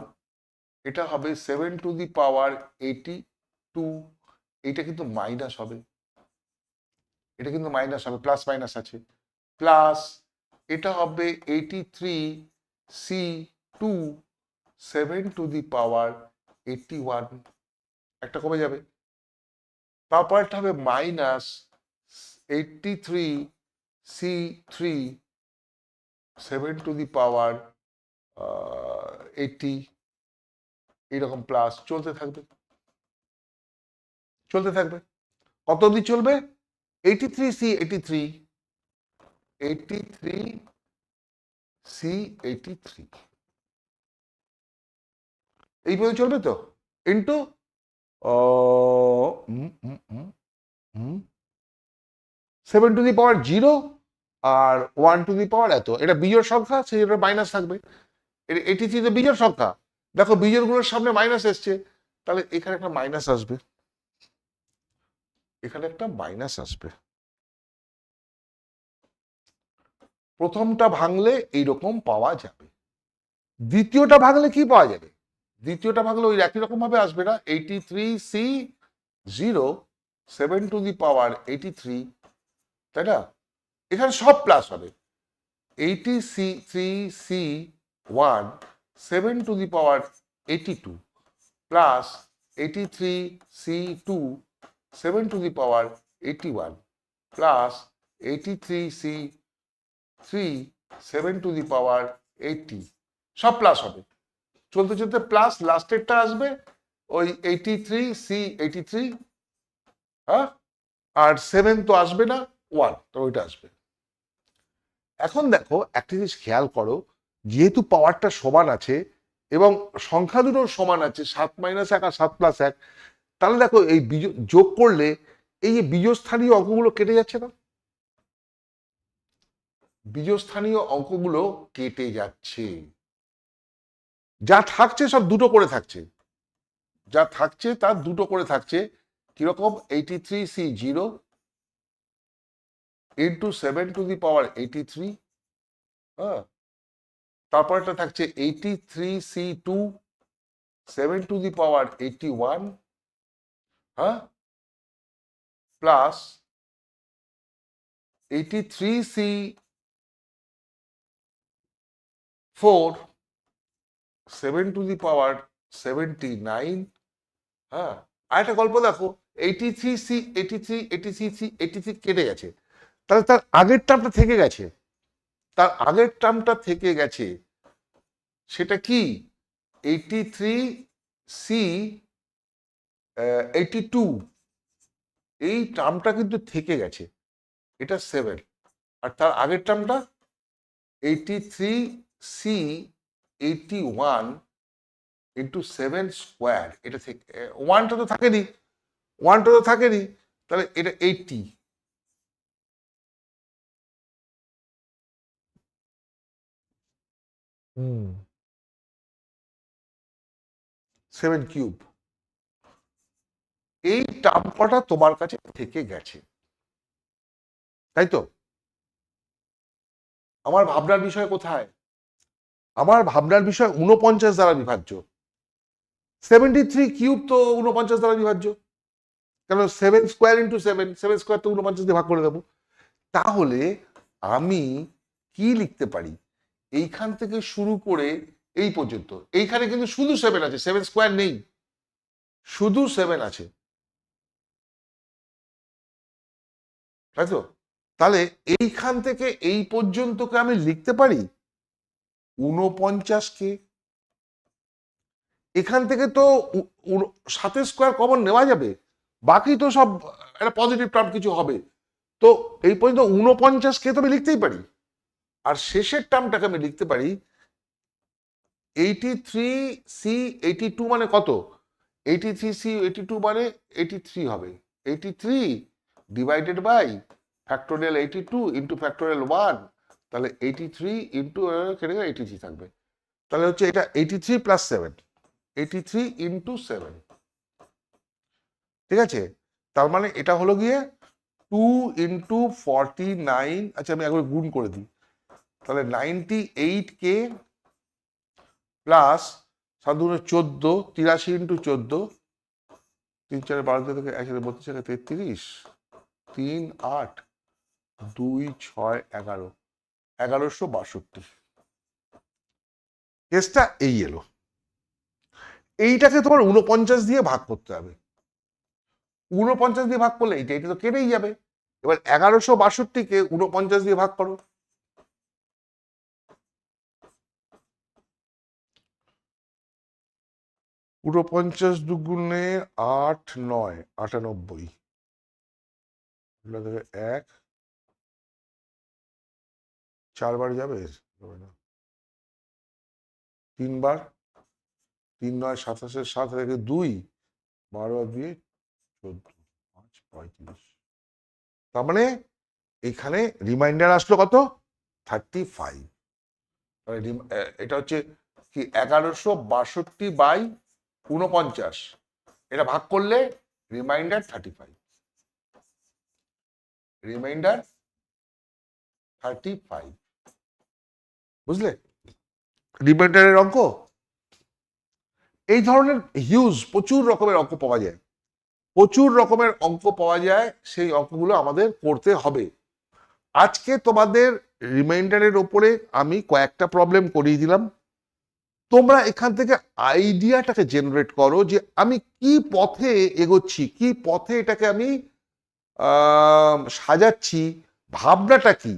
এটা হবে 7 টু দি পাওয়ার 82। এটা কিন্তু মাইনাস হবে, এটা কিন্তু মাইনাস হবে, প্লাস মাইনাস আছে, প্লাস এটা হবে 83C2 7 টু দি পাওয়ার 81, একটা কমে যাবে। তারপর একটা হবে minus 83C3 7 to the power 80, এইরকম প্লাস চলতে থাকবে, চলতে থাকবে। কত অবধি চলবে? 83C83, 83C83, এইভাবে চলবে তো, ইন্টু 7 টু দি পাওয়ার 0 আর 1 টু দি পাওয়ার এত, এটা বিজোড় সংখ্যা, সেই জন্য মাইনাস থাকবে। 83 তো বিজোড় সংখ্যা, দেখো বিজোড় গুলোর সামনে মাইনাস এসছে, তাহলে এখানে একটা মাইনাস আসবে, এখানে একটা মাইনাস আসবে। প্রথমটা ভাঙলে এইরকম পাওয়া যাবে, দ্বিতীয়টা ভাঙলে কি পাওয়া যাবে? দ্বিতীয়টা ভাঙলে ওই একই রকম ভাবে আসবে না? 83C0 7 টু দি পাওয়ার 83, তাই না? এখানে সব প্লাস হবে। 83C1 7 to the power 82 plus 83C2 7 to the power 81 plus 83C3 7 to the power 80, সব প্লাস হবে। চলতে চলতে প্লাস, লাস্টেরটা আসবে ওই 83C83, হ্যাঁ, আর 7 তো আসবে না, 1 তো ওইটা আসবে। এখন দেখো একটা জিনিস খেয়াল করো, যেহেতু পাওয়ারটা সমান আছে এবং সংখ্যা দুটো সমান আছে, 7 মাইনাস 1 আর 7 প্লাস 1, তাহলে দেখো এই যোগ করলে এই যে বীজস্থানীয় অঙ্কগুলো কেটে যাচ্ছে না? বীজস্থানীয় অঙ্কগুলো কেটে যাচ্ছে, যা থাকছে সব দুটো করে থাকছে, যা থাকছে তার দুটো করে থাকছে। কিরকম? 83C0 ইন্টু 7 টু দি পাওয়ার 83, হ্যাঁ, তারপর একটা থাকছে 83C2 7 টু দি পাওয়ার 81, হ্যাঁ, প্লাস 83C4 7 টু দি পাওয়ার 79, হ্যাঁ। আর একটা গল্প দেখো, 83C83 কেটে গেছে, তাহলে তার আগের টার্মটা থেকে গেছে, তার আগের টার্মটা থেকে গেছে, সেটা কি? 83C82, এই টার্মটা কিন্তু থেকে গেছে, এটা 7, আর তার আগের টার্মটা 83C81 ইন্টু 7 স্কোয়ার, এটা থেকে 1টা তো থাকেনি, 1টা তো থাকেনি, তাহলে এটা 80, হুম, 7 কিউব, এই টার্ম কটা তোমার কাছে থেকে গেছে, তাই তো? আমার ভাবনার বিষয় কোথায়? আমার ভাবনার বিষয় 49 দ্বারা বিভাজ্য। 73 কিউব তো 49 দ্বারা বিভাজ্য, কেন? 7 স্কোয়ার ইন্টু 7, 7 স্কোয়ার তো 49 দিয়ে ভাগ করে দেবো। তাহলে আমি কি লিখতে পারি? এইখান থেকে শুরু করে এই পর্যন্ত, এইখানে কিন্তু শুধু 7 আছে, 7 স্কোয়ার নেই, শুধু 7 আছে। তাই তো? তাহলে এইখান থেকে এই পর্যন্তকে আমি লিখতে পারি 49কে। এখান থেকে তো 7 স্কোয়ার কমন নেওয়া যাবে, বাকি তো সব একটা পজিটিভ টার্ম কিছু হবে। তো এই পর্যন্ত 49কে তো আমি লিখতেই পারি। আর শেষের টার্মটাকে আমি লিখতে পারি 83c 82 মানে কত? 83c 82 মানে 83 হবে। 83 divided by factorial 82 into factorial 1, তাহলে 83 ইন্টু কেটে গেলে 83 থাকবে। তাহলে হচ্ছে এটা 83 প্লাস 7, 83 ইন্টু 7, ঠিক আছে? তার মানে এটা হলো গিয়ে 2 ইন্টু 49, আচ্ছা আমি একবার গুণ করে দিই, তাহলে 98k প্লাস 7×14, 83 ইন্টু 14, 3 4 12 থেকে 1 32 33, 3 8 2 6 11, 1162। কেসটা এই এলো। এইটাকে তোমার 49 দিয়ে ভাগ করতে হবে। 49 দিয়ে ভাগ করলে এটা তো কেটেই যাবে। এবার 1162কে 49 দিয়ে ভাগ করো। 49 দুগুণে 8 9 98, 1 4 বার যাবে, 3 বার, 3 9 27, 7 থেকে 2 12 বার দিয়ে 14, 5 35। তার মানে এখানে রিমাইন্ডার আসলো কত? 35। এটা হচ্ছে কি 1162/49, এটা ভাগ করলে রিমাইন্ডার 35, রিমাইন্ডার 35। বুঝলে রিমাইন্ডারের অঙ্ক? এই ধরনের হিউজ প্রচুর রকমের অঙ্ক পাওয়া যায়, প্রচুর রকমের অঙ্ক পাওয়া যায়, সেই অঙ্কগুলো আমাদের করতে হবে। আজকে তোমাদের রিমাইন্ডারের ওপরে আমি কয়েকটা প্রবলেম করিয়ে দিলাম। তোমরা এখান থেকে আইডিয়াটাকে জেনারেট করো যে আমি কি পথে এগোচ্ছি, কি পথে এটাকে আমি সাজাচ্ছি, ভাবনাটা কি।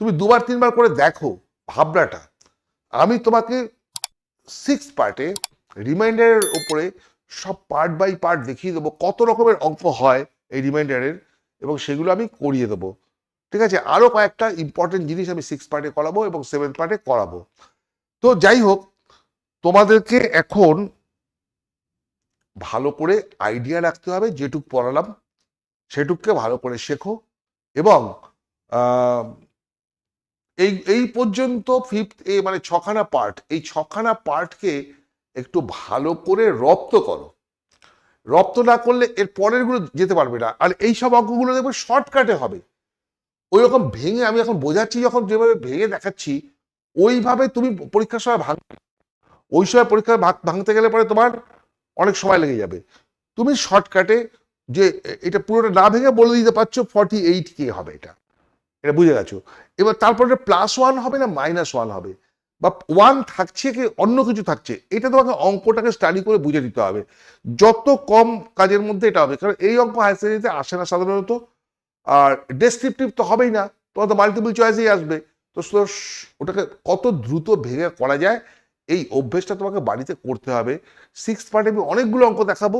তুমি 2-3 বার করে দেখো ভাবনাটা। আমি তোমাকে 6 পার্টে রিমাইন্ডারের উপরে সব পার্ট বাই পার্ট দেখিয়ে দেবো কত রকমের অঙ্ক হয় এই রিমাইন্ডারের, এবং সেগুলো আমি করিয়ে দেবো। ঠিক আছে? আরো কয়েকটা ইম্পর্টেন্ট জিনিস আমি 6 পার্টে করাবো এবং 7 পার্টে করাবো। তো যাই হোক, তোমাদেরকে এখন ভালো করে আইডিয়া রাখতে হবে, যেটুক পড়ালাম সেটুককে ভালো করে শেখো। এবং এই এই পর্যন্ত ফিফথ মানে 6খানা পার্ট, এই 6খানা পার্টকে একটু ভালো করে রপ্ত করো। রপ্ত না করলে এর পরের গুলো যেতে পারবে না। আর এই সব অঙ্কগুলো দেখবে শর্টকাটে হবে। ওই রকম ভেঙে, আমি এখন বোঝাচ্ছি যখন যেভাবে ভেঙে দেখাচ্ছি, ওইভাবে তুমি পরীক্ষার সময় ওই সময় পরীক্ষা ভাঙতে গেলে পরে তোমার অনেক সময় লেগে যাবে। তুমি শর্টকাটে যে এটা পুরোটা না ভেঙে বলে দিতে পারছো 48k হবে, এটা বুঝে গেছো। এবার তারপরে +1 হবে না -1 হবে, বা 1 থাকছে কি অন্য কিছু থাকছে, এটা তোমাকে অঙ্কটাকে স্টাডি করে বুঝে দিতে হবে। যত কম কাজের মধ্যে এটা হবে, কারণ এই অঙ্ক হায়ার সেকেন্ডারিতে আসে না সাধারণত। আর ডেসক্রিপটিভ তো হবেই না, তোমার তো মাল্টিপল চয়েসেই আসবে। তো ওটাকে কত দ্রুত ভেঙে করা যায়, এই অভ্যেসটা তোমাকে বাড়িতে করতে হবে। 6 পার্টে আমি অনেকগুলো অঙ্ক দেখাবো,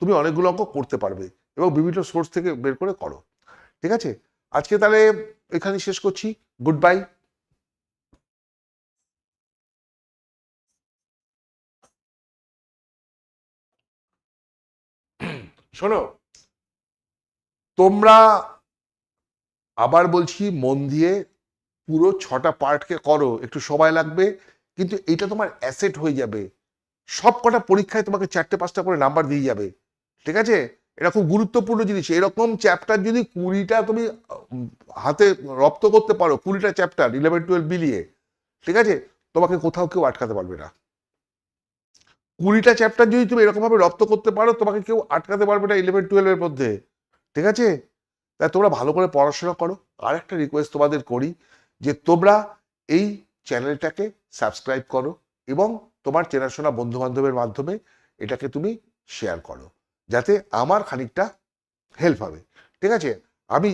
তুমি অনেকগুলো অঙ্ক করতে পারবে, এবং বিভিন্ন সোর্স থেকে বের করে করো। ঠিক আছে? আজকে তাহলে এখানে শেষ করছি। Good bye. শোনো, তোমরা আবার বলছি মন দিয়ে পুরো 6টা পার্টকে করো, একটু সময় লাগবে, কিন্তু এটা তোমার অ্যাসেট হয়ে যাবে। সব কটা পরীক্ষায় তোমাকে 4টে-5টা করে নাম্বার দিয়ে যাবে। ঠিক আছে? এটা খুব গুরুত্বপূর্ণ জিনিস। এরকম চ্যাপ্টার যদি 20টা তুমি হাতে রপ্ত করতে পারো, 20টা চ্যাপ্টার 11-12 মিলিয়ে, ঠিক আছে, তোমাকে কোথাও কেউ আটকাতে পারবে না। 20টা চ্যাপ্টার যদি তুমি এরকম ভাবে রপ্ত করতে পারো, তোমাকে কেউ আটকাতে পারবে না 11-12 মধ্যে। ঠিক আছে? তাই তোমরা ভালো করে পড়াশোনা করো। আর একটা রিকোয়েস্ট তোমাদের করি যে তোমরা এই চ্যানেলটাকে সাবস্ক্রাইব করো, এবং তোমার চেনাশোনা বন্ধু বান্ধবের মাধ্যমে এটাকে তুমি শেয়ার করো, যাতে আমার খানিকটা হেল্প হবে। ঠিক আছে? আমি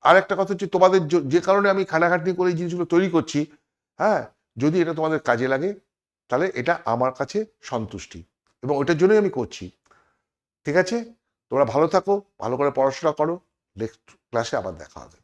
আর একটা কথা হচ্ছে, তোমাদের যে কারণে আমি খাটাখাটনি করে এই জিনিসগুলো তৈরি করছি, হ্যাঁ, যদি এটা তোমাদের কাজে লাগে তাহলে এটা আমার কাছে সন্তুষ্টি, এবং ওইটার জন্যই আমি করছি। ঠিক আছে, তোমরা ভালো থাকো, ভালো করে পড়াশোনা করো, নেক্সট ক্লাসে আবার দেখা হবে।